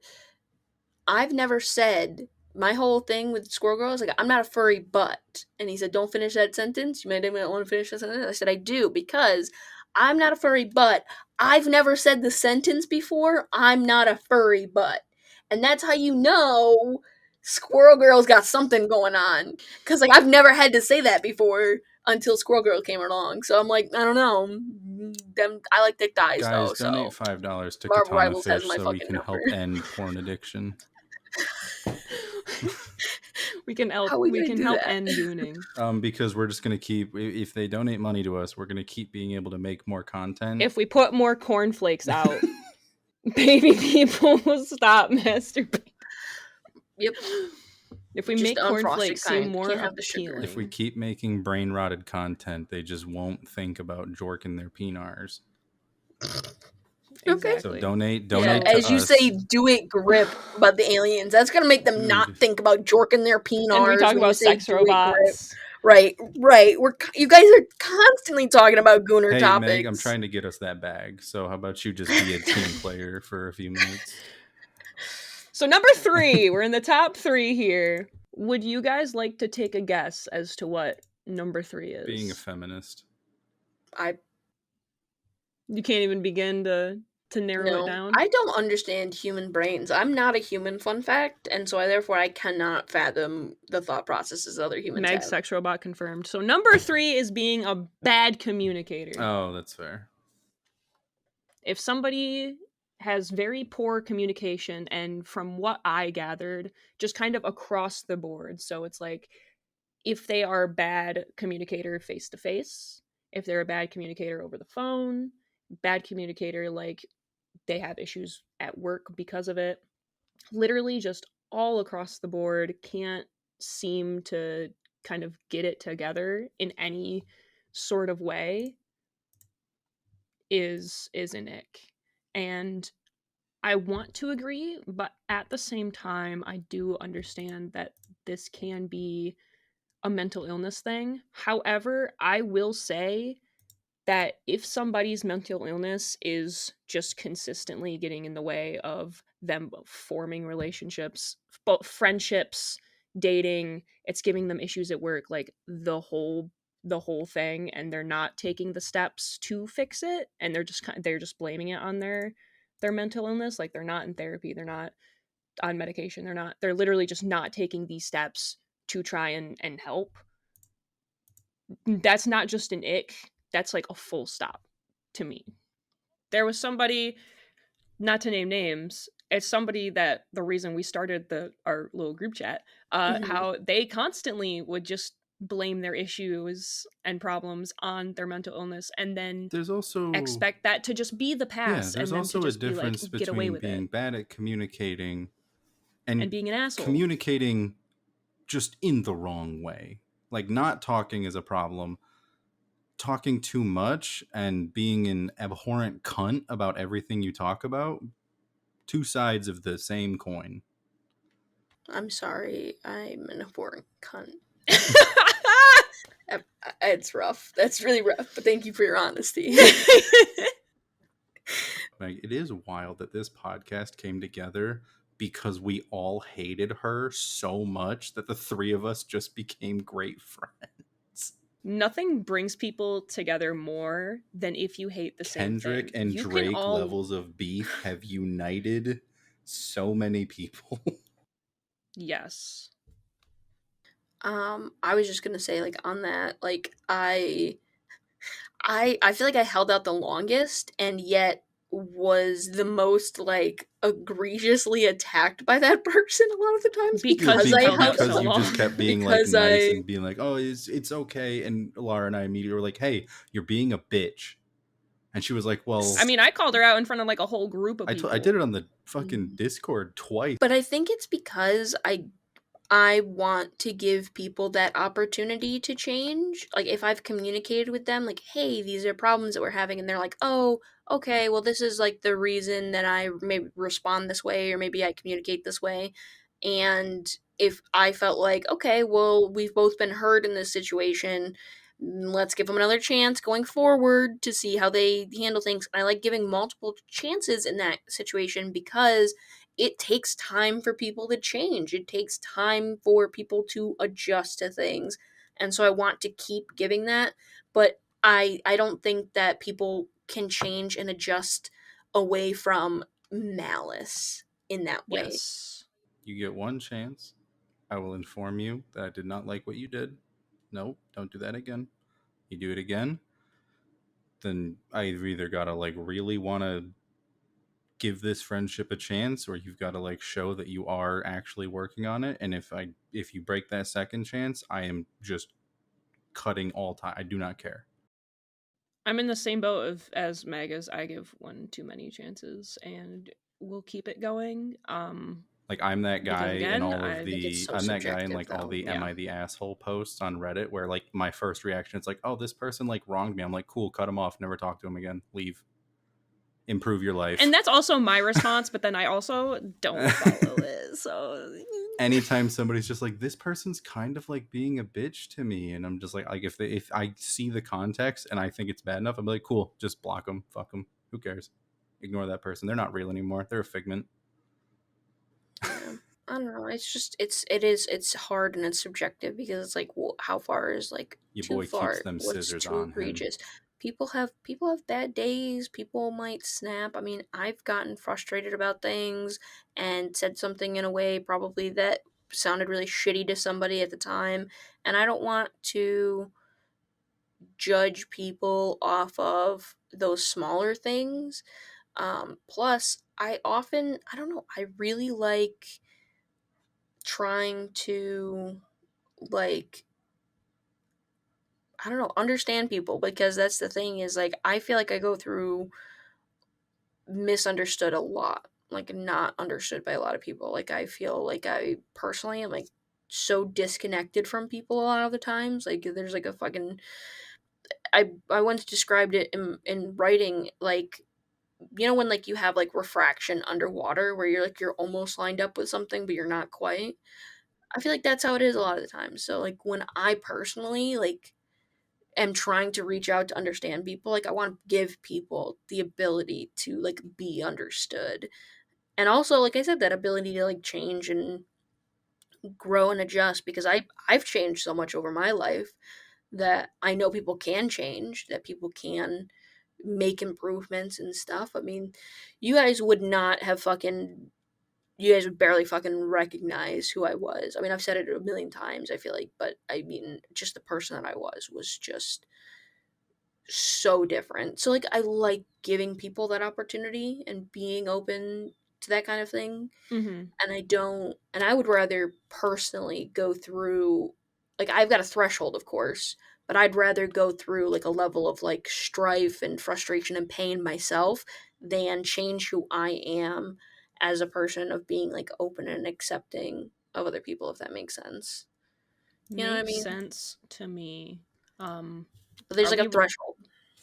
I've never said, my whole thing with Squirrel Girl is like, I'm not a furry, but, and he said, don't finish that sentence. You might even want to finish that sentence. I said, I do, because I'm not a furry, but I've never said the sentence before, I'm not a furry, but, and that's how you know Squirrel Girl's got something going on, because like I've never had to say that before until Squirrel Girl came along. So I'm like, I don't know. I like thick thighs Guys, though. donate So $5 to Marvel Katana Rivals has Fish my so we fucking can help number. end porn addiction. we can help. How are we We gonna can do help that? end gooning. Because we're just gonna keep, if they donate money to us, we're gonna keep being able to make more content. If we put more cornflakes out, baby people will stop masturbating. Yep. If we Just make the unfrosted cornflakes seem kind. more Can't have the sugar. appealing. If we keep making brain rotted content, they just won't think about jorking their penars. Okay. So Exactly. donate Yeah, to as you us. say, do it grip about the aliens. That's gonna make them Dude. not think about jorking their penars. And we talk when you about say sex do it grip. robots. Right. You guys are constantly talking about gooner Hey topics. Meg, I'm trying to get us that bag. So how about you just be a team player for a few minutes? So number 3, we're in the top 3 here. Would you guys like to take a guess as to what number 3 Being a is? feminist. I You can't even begin to narrow it No, down? I don't understand human brains. I'm not a human, fun fact, and so therefore I cannot fathom the thought processes other humans Meg have. sex robot confirmed. So number 3 is being a bad communicator. Oh, that's fair. If somebody has very poor communication, and from what I gathered, just kind of across the board. So it's like if they are a bad communicator face to face, if they're a bad communicator over the phone, bad communicator like they have issues at work because of it, literally just all across the board, can't seem to kind of get it together in any sort of way, is an ick. And I want to agree, but at the same time I do understand that this can be a mental illness thing. However, I will say that if somebody's mental illness is just consistently getting in the way of them forming relationships, both friendships, dating, it's giving them issues at work, like the whole thing, and they're not taking the steps to fix it, and they're just blaming it on their mental illness, like they're not in therapy, they're not on medication, they're literally just not taking these steps to try and help. That's not just an ick, that's like a full stop to me. There was somebody, not to name names, it's somebody that the reason we started our little group chat, Mhm. how they constantly would just blame their issues and problems on their mental illness, and then There's also, expect that to just be the yeah, past, there's and them to also a just be like, difference get away between with it, being bad at communicating and and being an asshole. communicating just in the wrong way. Like, not talking is a problem. Talking too much and being an abhorrent cunt about everything you talk about, two sides of the same coin. I'm sorry, I'm an abhorrent cunt. It's rough. That's really rough, but thank you for your honesty. Like, it is wild that this podcast came together because we all hated her so much that the three of us just became great friends. Nothing brings people together more than if you hate the same Kendrick thing. and You can Drake all, levels of beef have united so many people. yes. I was just gonna say, like, on that, like, I feel like I held out the longest, and yet was the most, like, egregiously attacked by that person a lot of the times Because because you I held out held Because so out. you just long. kept being like Because nice I and being like, "Oh, it's okay," and Lara and I immediately were like, "Hey, you're being a bitch," and she was like, I "Well, mean, I called her out in front of like a whole group of I people. did it on the fucking Discord twice." but I think it's because I want to give people that opportunity to change. Like, if I've communicated with them, like, hey, these are problems that we're having, and they're like, oh, okay, well, this is like the reason that I maybe respond this way, or maybe I communicate this way. And if I felt like, okay, well, we've both been hurt in this situation, let's give them another chance going forward to see how they handle things. And I like giving multiple chances in that situation because it takes time for people to change. It takes time for people to adjust to things. And so I want to keep giving that, but I don't think that people can change and adjust away from malice in that way. Yes. You get one chance. I will inform you that I did not like what you did. No, don't do that again. You do it again, then I've either got to like really want to give this friendship a chance, or you've got to like show that you are actually working on it. And if you break that second chance, I am just cutting all time. I do not care. I'm in the same boat as Meg, as I give one too many chances, and we'll keep it going. Like, I'm that Because guy in again, all of I think it's the so I'm that guy in subjective, like all though. the am yeah. I the asshole posts on Reddit where like my first reaction is like, oh, this person like wronged me. I'm like, cool, cut him off, never talk to him again, leave, improve your life. And that's also my response, but then I also don't follow it. So Anytime somebody's just like, this person's kind of like being a bitch to me, and I'm just like if I see the context and I think it's bad enough, I'm like, cool, just block them, fuck them, who cares, ignore that person, they're not real anymore, they're a figment. Yeah. I don't know. It's hard and it's subjective because it's like, well, how far is like Your too boy keeps far? them What's scissors too on him. egregious? People have bad days. People might snap. I mean, I've gotten frustrated about things and said something in a way probably that sounded really shitty to somebody at the time, and I don't want to judge people off of those smaller things. Plus, I don't know, I really like trying to, like, I don't know, understand people because that's the thing is, like, I feel like I go through misunderstood a lot, like, not understood by a lot of people. Like, I feel like I personally am, like, so disconnected from people a lot of the times. Like, there's, like, a fucking I once described it in writing, like, you know when, like, you have, like, refraction underwater where you're almost lined up with something, but you're not quite? I feel like that's how it is a lot of the time. So, like, when I personally, like, am trying to reach out to understand people, like, I want to give people the ability to, like, be understood. And also, like I said, that ability to, like, change and grow and adjust because I've changed so much over my life that I know people can change, that people can make improvements and stuff. I mean, you guys would not have fucking you guys would barely fucking recognize who I was. I mean, I've said it a million times, I feel like, but I mean, just the person that I was just so different. So, like, I like giving people that opportunity and being open to that kind of thing. Mm-hmm. And I would rather personally go through, like, I've got a threshold, of course, but I'd rather go through, like, a level of, like, strife and frustration and pain myself than change who I am as a person of being, like, open and accepting of other people, if that makes sense. You know what I Makes mean? sense to me. Um, But there's, are like, a we threshold.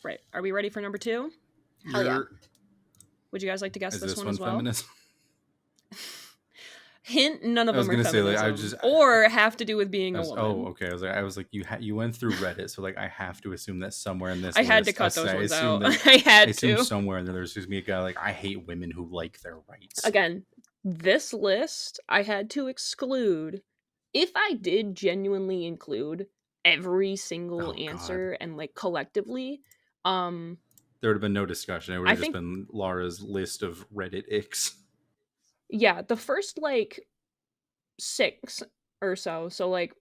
right? Are we ready for number two? Hell yeah. You're Would you guys like to guess is this this one one as well? feminist? Hint: none of I was them are gonna say like I feminism just or have to do with being I a was oh woman. okay I was like you went through Reddit so like I have to assume that somewhere in this I had to list cut those I ones assume out. that I I had assume to. somewhere in there there's just me a guy like I hate women who like their rights. Again, this list I had to exclude. If I did genuinely include every single Oh God, answer and like collectively, um there would have been no discussion. It would I have just think been Lara's list of Reddit icks. yeah, the first like 6 or so, so like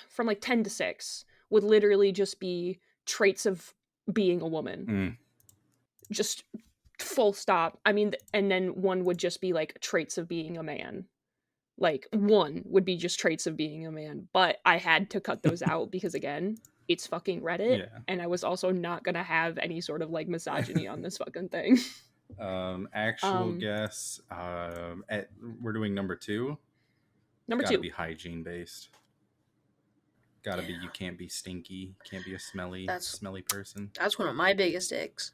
from like 10 to 6 would literally just be traits of being a woman. Mm. Just full stop. I mean, and then one would just be like traits of being a man. Like one would be just traits of being a man, but I had to cut those out because again, it's fucking Reddit Yeah. and I was also not going to have any sort of like misogyny on this fucking thing. Actual um guess. We're doing number two. It's Number got to 2. be hygiene based. Got to be you can't be stinky. Can't be a That's smelly person. that's one of my biggest icks.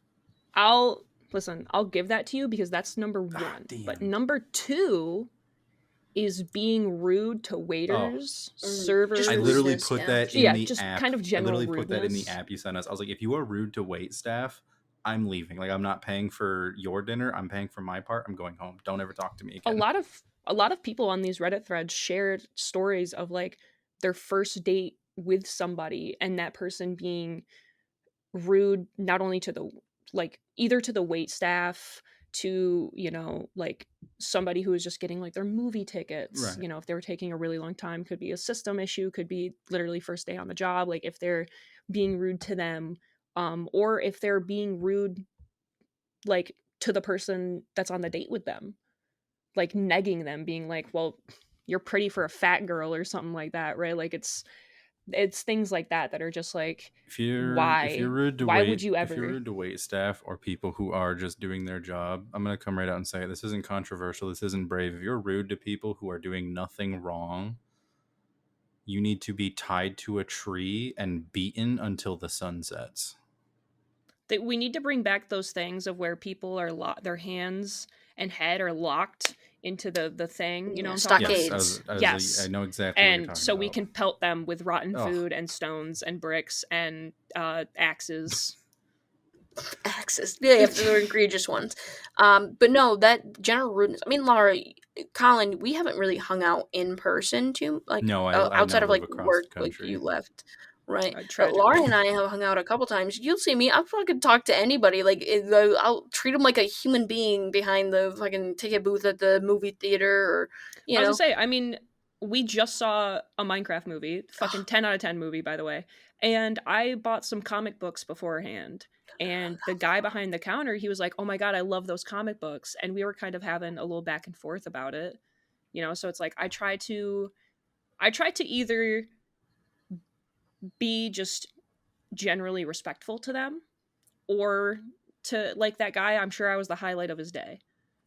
I'll listen, I'll give that to you because that's number Ah, 1. But damn. number 2 is being rude to Oh, waiters, Just I servers. literally rudeness, put yeah. that in Yeah, the just app. kind of I general literally put that in the rudeness. app you sent us. I was like, if you are rude to wait staff, I'm leaving. Like, I'm not paying for your dinner. I'm paying for my part. I'm going home. Don't ever talk to me A again. lot of a lot of people on these Reddit threads shared stories of like their first date with somebody and that person being rude not only to the like either to the wait staff, to like somebody who was just getting like their movie tickets, Right. if they were taking a really long time, could be a system issue, could be literally first day on the job, like if they're being rude to them, or if they're being rude like to the person that's on the date with them, like negging them, being like, well, you're pretty for a fat girl or something like that, right? Like it's things like that that are just like, If you're rude to why would wait you if you're ever? rude to wait staff or people who are just doing their job, I'm gonna come right out and say it. This isn't controversial. This isn't brave. If you're rude to people who are doing nothing wrong, you need to be tied to a tree and beaten until the sun sets. That we need to bring back those things of where people are their hands and head are locked into the thing, you know Yeah, what I'm talking about? Yes, stockades. I Yes. know exactly what you're And talking so we about. can pelt them with rotten Oh, food and stones and bricks and axes. Axis. Yeah, if they're egregious ones. But no, that general rudeness. I mean, Lara, Colin, we haven't really hung out in person too, like No, I outside now of live like across work, the like you country. left, right? But Laura Tragically. and I have hung out a couple times. You'll see me. I'll fucking talk to anybody. Like I'll treat them like a human being behind the fucking ticket booth at the movie theater, or I you was gonna know. say, I mean, we just saw a Minecraft movie, fucking 10 out of 10 movie, by the way. And I bought some comic books beforehand. And the guy behind the counter, he was like, "Oh my god, I love those comic books." And we were kind of having a little back and forth about it. So it's like I try to either be just generally respectful to them, or to like that guy, I'm sure I was the highlight of his day.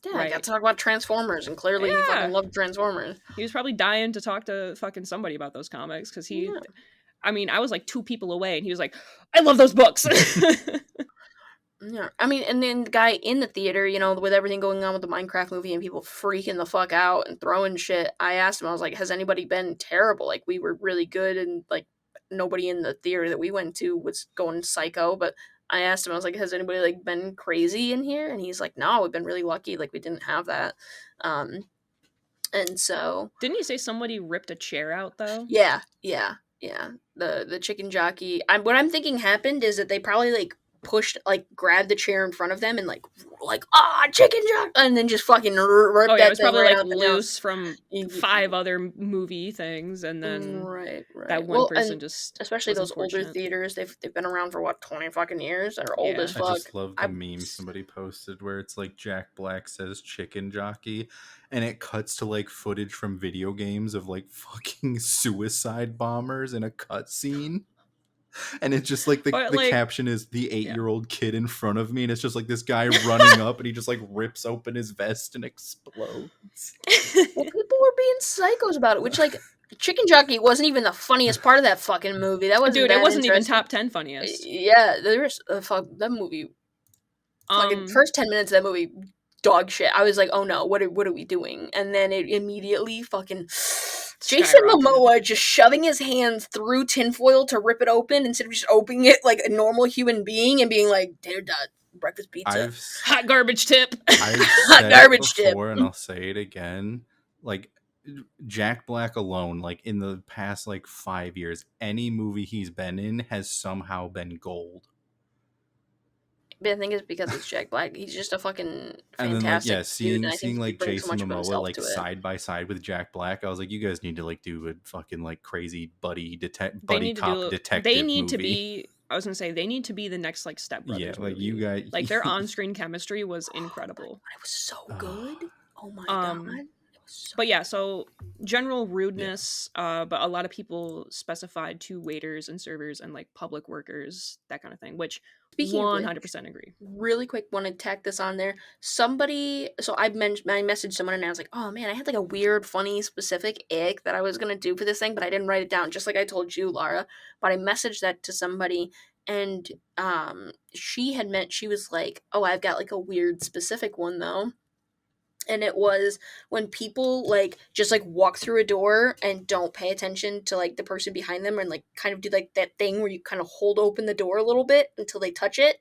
Yeah, I got Right. to talk about Transformers, and clearly he fucking Yeah. loved Transformers. He was probably dying to talk to fucking somebody about those comics, because Yeah. I mean, I was like two people away and he was like, "I love those books." Yeah, I mean, and then the guy in the theater, with everything going on with the Minecraft movie and people freaking the fuck out and throwing shit, I asked him, I was like, has anybody been terrible? Like, we were really good, and, like, nobody in the theater that we went to was going psycho, but I asked him, I was like, has anybody, like, been crazy in here? And he's like, no, we've been really lucky, like, we didn't have that. Um, and so, Didn't you say somebody ripped a chair out though? yeah, yeah, yeah. The chicken jockey. What I'm thinking happened is that they probably like pushed, like, grabbed the chair in front of them and like chicken jockey, and then just fucking Oh ripped yeah, it that was thing probably right like out the town. loose from five other movie things, and then Right, that right. one Well, and person just especially was those older unfortunate. theaters, they've been around for what, 20 fucking years. They're old as Yeah. I fuck. just love the I meme somebody posted where it's like Jack Black says chicken jockey, and it cuts to like footage from video games of like fucking suicide bombers in a cutscene. And it's just like But the like, caption is the yeah. 8-year-old kid in front of me, and it's just like this guy running up and he just like rips open his vest and explodes. Well, people were being psychos about it, which, like, chicken jockey wasn't even the funniest part of that fucking movie. That wasn't Dude, it that wasn't even interesting. top 10 funniest. Yeah, there's that movie. Fucking Um first 10 minutes of that movie, dog shit. I was like, oh no, what are we doing? And then it immediately fucking Jason skyrocketed. Momoa just shoving his hands through tinfoil to rip it open instead of just opening it like a normal human being and being like, dinner dot, breakfast pizza. I've Hot garbage tip. I've Hot said it garbage tip. before and I'll say it again. Like Jack Black alone, like in the past like 5 years, any movie he's been in has somehow been gold. But I think it's because it's Jack Black. He's just a fucking And then like fantastic yeah, dude, seeing and I think seeing he like brings so Jason much of Momoa himself like to it. side by side with Jack Black, I was like, you guys need to like do a fucking like crazy They buddy need to cop do they detective need to movie. be I was gonna say they need to be the next like Step Yeah, Brothers like you movie. guys. Like their on-screen chemistry was Oh my incredible. god, it was so Oh, good. Oh my god, Um it was so. but yeah, so general yeah, rudeness, but a lot of people specified to waiters and servers and like public workers, that kind of thing, which Speaking of which, 100% agree. really quick, want to tack this on there. Somebody, so I messaged someone and I was like, oh man, I had like a weird, funny, specific ick that I was gonna do for this thing, but I didn't write it down, just like I told you, Lara. But I messaged that to somebody, and she was like, oh, I've got like a weird, specific one though. And it was when people like just like walk through a door and don't pay attention to like the person behind them, and like kind of do like that thing where you kind of hold open the door a little bit until they touch it.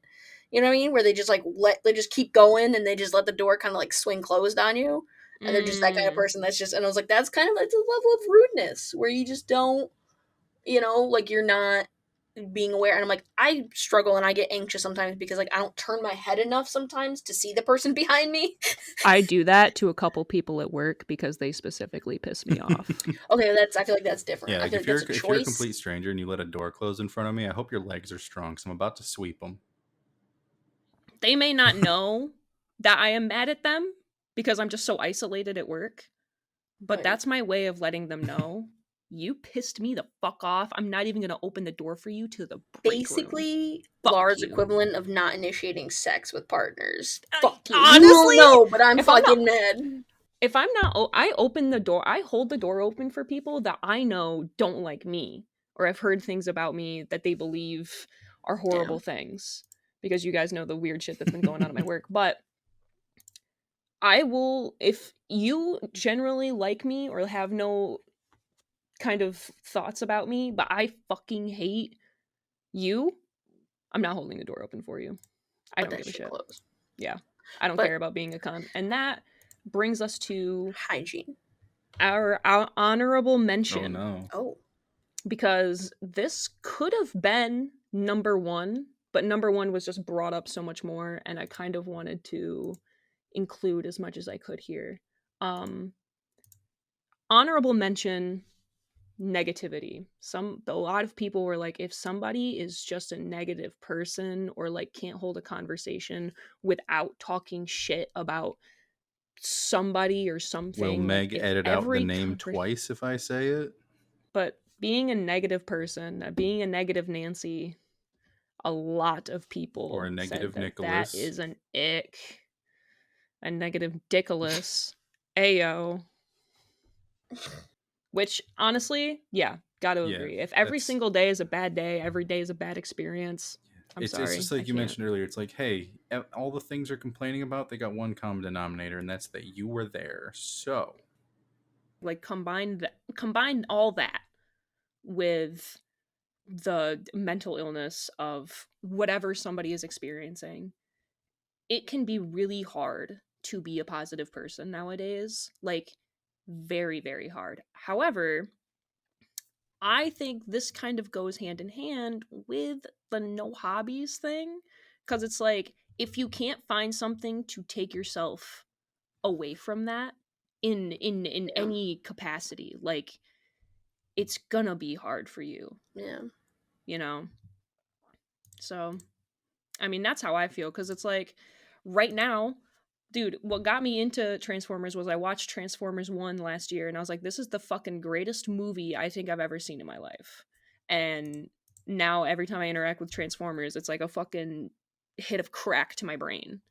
You know what I mean? Where they just like they just keep going and they just let the door kind of like swing closed on you. And they're just that kind of Mm, person that's just, and I was like, that's kind of like the level of rudeness where you just don't, like you're not being aware. And I'm like, I struggle and I get anxious sometimes because like I don't turn my head enough sometimes to see the person behind me. I do that to a couple people at work because they specifically piss me off. Okay, I feel like that's different. yeah. I Like feel like that's a if you're a choice. complete stranger and you let a door close in front of me, I hope your legs are strong because I'm about to sweep them. They may not know that I am mad at them because I'm just so isolated at work, but Right. that's my way of letting them know, you pissed me the fuck off. I'm not even going to open the door for you to the break room. Basically, Fuck Lara's you. equivalent of not initiating sex with partners. I- Fuck you. You honestly, don't know, but I'm if I'm not fucking mad. if I'm not I open the door, I hold the door open for people that I know don't like me, or have heard things about me that they believe are Yeah. horrible things, because you guys know the weird shit that's been going on at my work. But I will, if you generally like me or have no kind of thoughts about me, but I fucking hate you, I'm not holding the door open for you. I But don't that give a shit shit. closed. Yeah. I don't But care about being a cunt. And that, brings us to Hygiene. our honorable Oh mention, no. Oh. because this could have been number one, but number one was just brought up so much more, and I kind of wanted to include as much as I could here. Um, honorable mention, negativity. A lot of people were like, if somebody is just a negative person or like can't hold a conversation without talking shit about somebody or Will something, like Meg if edit out the every name twice if I say it? but being a negative person, being a negative Nancy, a lot of Or people a said negative that that Nicholas? is an ick, a negative Dickolas, Ayo. Which honestly, yeah, gotta Yeah, agree. If every that's single day is a bad day, every day is a bad experience, I'm it's sorry, just I like you can't. mentioned earlier. It's like, hey, all the things they're complaining about, they got one common denominator, and that's that you were there. So Like combine all that with the mental illness of whatever somebody is experiencing. It can be really hard to be a positive person nowadays. Like very, very hard. However, I think this kind of goes hand in hand with the no hobbies thing, because it's like if you can't find something to take yourself away from that in Yeah. any capacity, like it's gonna be hard for you, Yeah. you know. So I mean, that's how I feel, because it's like right now, dude, what got me into Transformers was I watched Transformers 1 last year, and I was like, this is the fucking greatest movie I think I've ever seen in my life. And now every time I interact with Transformers, it's like a fucking hit of crack to my brain.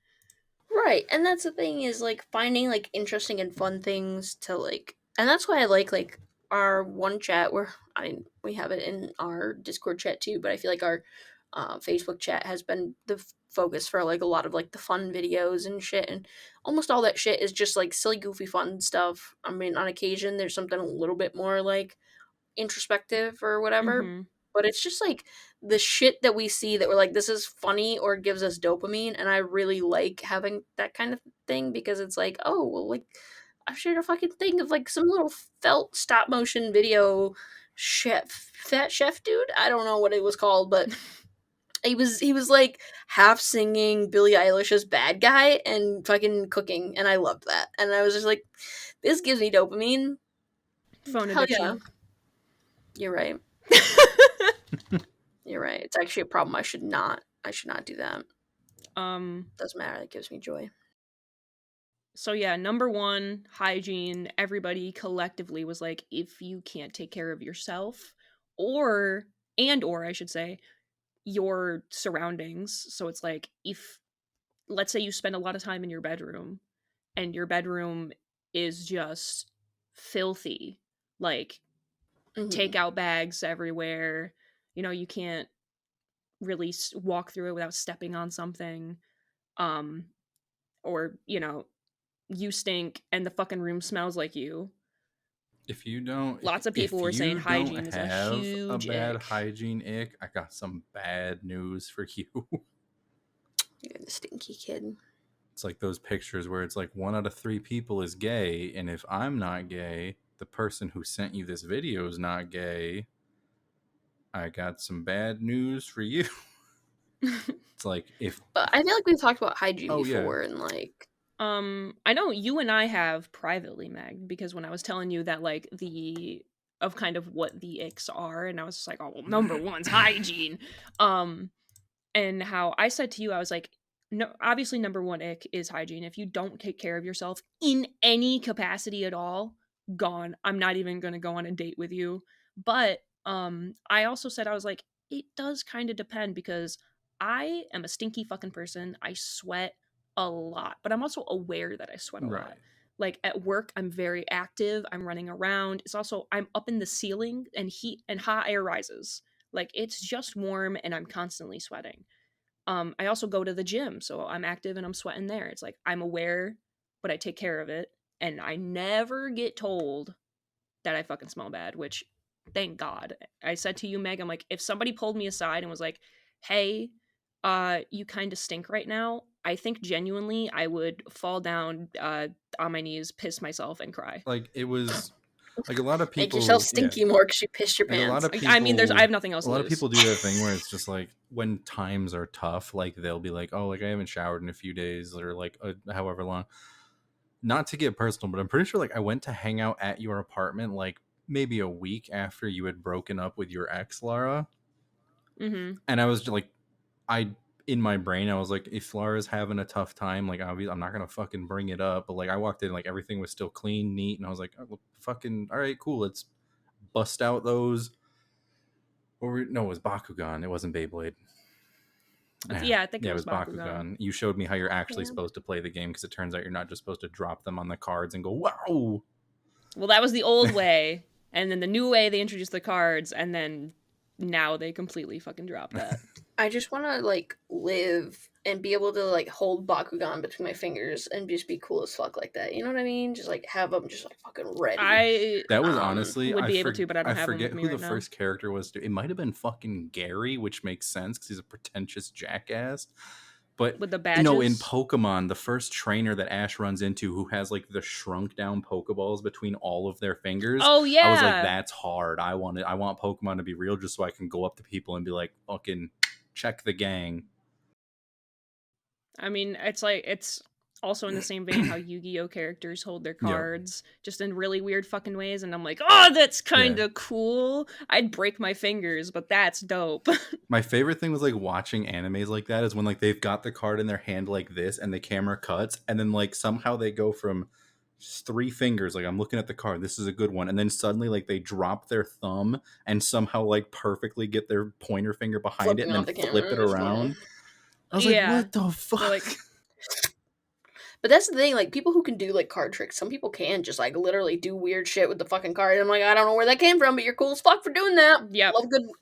Right, and that's the thing is like finding like interesting and fun things to like, and that's why I like our one chat where I mean we have it in our Discord chat too, but I feel like our Facebook chat has been the focus for like a lot of like the fun videos and shit, and almost all that shit is just like silly, goofy, fun stuff. I mean, on occasion there's something a little bit more like introspective or whatever. Mm-hmm. But it's just like the shit that we see that we're like, this is funny or gives us dopamine. And I really like having that kind of thing because it's like, oh, well, like, I shared a fucking thing of like some little felt stop motion video fat chef dude. I don't know what it was called, but he was like half singing Billie Eilish's Bad Guy and fucking cooking. And I loved that. And I was just like, this gives me dopamine. Phone Hell yeah. addiction. You're right. You're right. It's actually a problem. I should not do that. um Doesn't matter. It gives me joy. so yeah, number one, hygiene. Everybody collectively was like, if you can't take care of yourself, or I should say, your surroundings. So it's like, if let's say you spend a lot of time in your bedroom and your bedroom is just filthy, like Hmm. takeout bags everywhere, you can't really walk through it without stepping on something, um or you stink and the fucking room smells like you. if you don't Lots of people if were saying you don't hygiene is a have a huge bad ick. hygiene ick, I got some bad news for you. You're the stinky kid. It's like those pictures where it's like 1 out of 3 people is gay, and if I'm not gay, the person who sent you this video is not gay. I got some bad news for you. It's like if But I feel like we've talked about hygiene oh yeah, before, and like, I know you and I have privately, Meg, because when I was telling you that, like, of kind of what the icks are, and I was just like, oh, well, number one's hygiene. Um, and how I said to you, I was like, no, obviously, number one ick is hygiene. If you don't take care of yourself in any capacity at all, gone. I'm not even going to go on a date with you. But I also said, I was like, it does kind of depend, because I am a stinky fucking person. I sweat a lot, but I'm also aware that I sweat a lot. right. Like at work, I'm very active. I'm running around. It's also, I'm up in the ceiling and heat and hot air rises. Like it's just warm and I'm constantly sweating. I also go to the gym, so I'm active and I'm sweating there. It's like I'm aware, but I take care of it, and I never get told that I fucking smell bad, which thank God. I said to you, Meg, I'm like, if somebody pulled me aside and was like, hey, you kind of stink right now, I think genuinely I would fall down on my knees, piss myself, and cry. Like, it was like a lot of Make yourself people, yeah, stinky more because you pissed your like a lot pants. of I mean, I people, have nothing else a to lot of lose. people do that thing where it's just like when times are tough, like they'll be like, oh, like I haven't showered in a few days or like however long. Not to get personal, but I'm pretty sure like I went to hang out at your apartment like maybe a week after you had broken up with your ex, Lara. Mm-hmm. And I was just like, I in my brain I was like, if Lara's having a tough time, like obviously I'm not gonna fucking bring it up. But like I walked in, like everything was still clean, neat, and I was like, oh, well, fucking all right, cool. Let's bust out those. Or no, it was Bakugan. It wasn't Beyblade. Yeah, I think Yeah, it it was was Bakugan. Bakugan. You showed me how you're actually Yeah. supposed to play the game because it turns out you're not just supposed to drop them on the cards and go, wow. Well, that was the old way, and then the new way they introduced the cards, and then now they completely fucking dropped that. I just want to like live and be able to like hold Bakugan between my fingers and just be cool as fuck like that. You know what I mean? Just like have them just like fucking ready. I That was honestly, would be able to, but I don't I have them forget with me who right the now. first character was. It might have been fucking Gary, which makes sense because he's a pretentious jackass. But With the you know, in badges. Pokemon, the first trainer that Ash runs into who has like the shrunk down Pokeballs between all of their fingers, Oh I was like, yeah. that's hard. I want Pokemon to be real just so I can go up to people and be like, fucking check the gang. I mean, it's also in the same vein how Yu-Gi-Oh characters hold their Yep. cards just in really weird fucking ways, and I'm like, oh, that's kind Yeah. of cool. I'd break my fingers, but that's dope. My favorite thing was like watching animes like that is when like they've got the card in their hand like this and the camera cuts and then like somehow they go from just 3 fingers, like I'm looking at the card, this is a good one, and then suddenly like they drop their thumb and somehow like perfectly get their pointer finger behind it Flipping and off then the flip camera. it around. I was like, Yeah. what the fuck? They're like, But that's the thing, like people who can do like card tricks, some people can just like literally do weird shit with the fucking card. I'm like, I don't know where that came from, but you're cool as fuck for doing that. yep.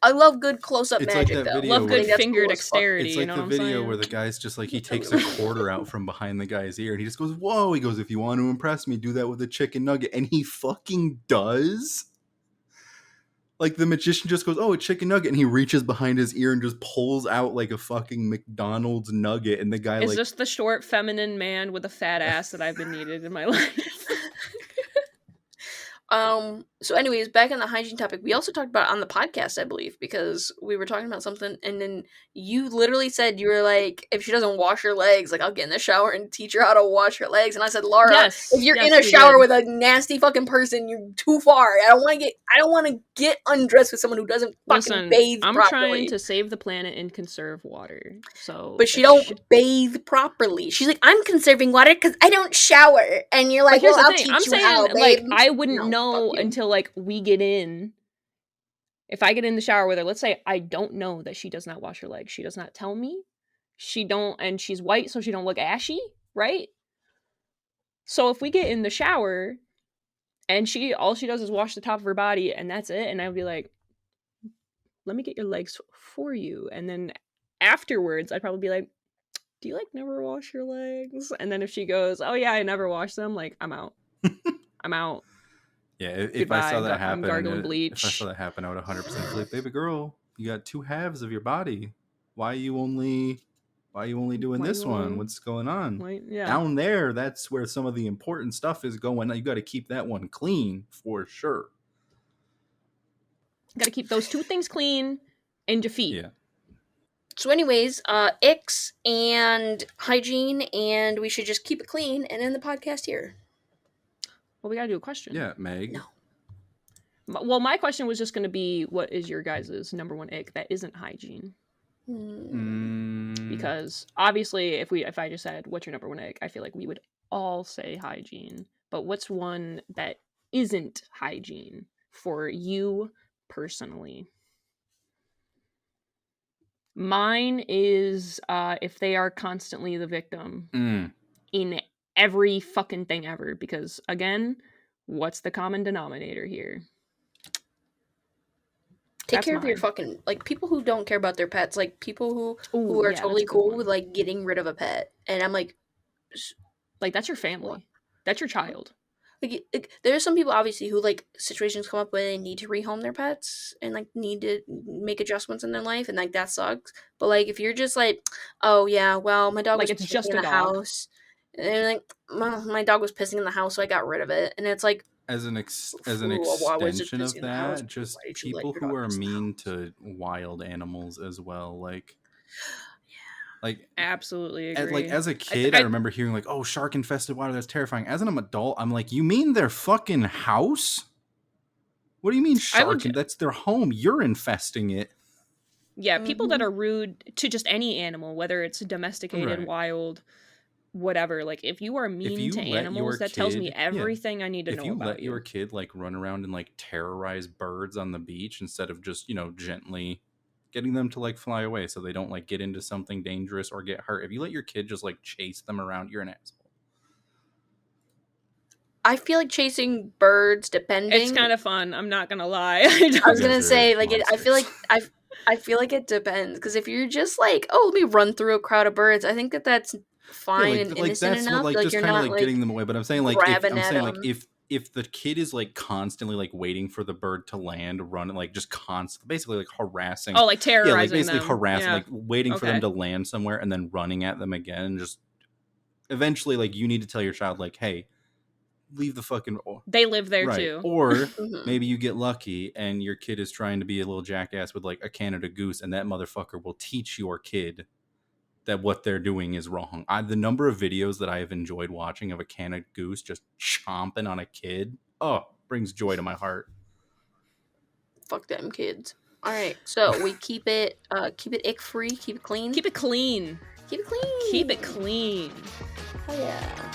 I love good close up It's like magic that though. video Love where good I think that's finger cool as fuck. dexterity, it's you like know the what I'm video saying? where the guy's just like he takes a quarter out from behind the guy's ear and he just goes, whoa, he goes, if you want to impress me, do that with a chicken nugget, and he fucking does. Like the magician just goes, oh, a chicken nugget, and he reaches behind his ear and just pulls out like a fucking McDonald's nugget, and the guy Is like this the short feminine man with a fat ass that I've been needed in my life? So anyways, back on the hygiene topic, we also talked about it on the podcast, I believe, because we were talking about something and then you literally said, you were like, if she doesn't wash her legs, like I'll get in the shower and teach her how to wash her legs. And I said, Laura, Yes, if you're yes, in a we shower did. with a nasty fucking person, you're too far. I don't want to get undressed with someone who doesn't fucking Listen, bathe I'm properly. trying to save the planet and conserve water. So, But she if don't bathe properly. She's like, I'm conserving water because I don't shower. And you're like, but here's well, the I'll thing. teach I'm you saying how, like babe. I wouldn't No, know fuck you. until like we get in. If I get in the shower with her, let's say I don't know that she does not wash her legs. She does not tell me. She don't, and she's white, so she don't look ashy, right? So if we get in the shower and all she does is wash the top of her body and that's it, and I'd be like, let me get your legs for you. And then afterwards, I'd probably be like, do you like never wash your legs? And then if she goes, oh yeah, I never wash them, like I'm out. I'm out. yeah, if Goodbye. I saw that happen, I'm gargling if I bleach. saw that happen, I would 100% be like, baby girl, you got 2 halves of your body. Why are you only doing Why this you one? only- What's going on? Wait, yeah. Down there, that's where some of the important stuff is going. You got to keep that one clean for sure. Got to keep those 2 things clean and your feet. Yeah. So anyways, Icks and hygiene, and we should just keep it clean and end the podcast here. Well, we got to do a question. Yeah, Meg. No. Well, my question was just going to be, what is your guys' number 1 ick that isn't hygiene? Because obviously, if I just said, what's your number 1 ick, I feel like we would all say hygiene. But what's one that isn't hygiene for you personally? Mine is if they are constantly the victim in every fucking thing ever. Because again, what's the common denominator here? Take That's care of your mine. fucking, like, people who don't care about their pets, like people who Ooh, are yeah, totally that's a good cool one. with like getting rid of a pet. And I'm like, Like, that's your family. That's your child. there are some people obviously who like situations come up where they need to rehome their pets and like need to make adjustments in their life, and like that sucks. But like if you're just like, oh yeah, well my dog Like was it's pissing just in a the dog. house, and like my dog was pissing in the house, so I got rid of it, and it's like, As an well, why was it extension pissing of in the house? that, Why just did you let people your who dog are piss in the mean house? to wild animals as well, like Absolutely agree. as a I, th- kid, I I remember hearing like, "Oh, shark infested water, that's terrifying." As an adult, I'm like, "You mean their fucking house? What do you mean I shark? would And that's their home. You're infesting it." yeah, people that Mm-hmm. are rude to just any animal, whether it's domesticated, Right. wild, whatever. Like if you are If mean you to let your animals, that tells me kid, yeah, everything I need to if know you about let your you. kid like run around and like terrorize birds on the beach instead of just, gently getting them to like fly away so they don't like get into something dangerous or get hurt. If you let your kid just like chase them around, you're an asshole. I feel like chasing birds, It's depending. kind of fun. I'm not gonna lie. I You was guys gonna are say like I feel monsters. like I feel like it depends, because if you're just like, oh, let me run through a crowd of birds, I think that that's Yeah, fine and like innocent that's what enough. like Like just you're kind of not like getting like them away. But grabbing at them. if the kid is like constantly like waiting for the bird to land, running like just constantly, basically like harassing. Oh, like Yeah, like terrorizing basically them. harassing, Yeah. like waiting for them Okay. to land somewhere and then running at them again, and just eventually like you need to tell your child like, hey, leave the fucking They live there right. too. Or Hmm. maybe you get lucky and your kid is trying to be a little jackass with like a Canada goose, and that motherfucker will teach your kid that what they're doing is wrong. The number of videos that I have enjoyed watching of a Canada goose just chomping on a kid, oh, brings joy to my heart. Fuck them kids. All right, so we keep it ick free, keep it clean, Keep it clean. keep it Keep it clean. clean. Oh yeah.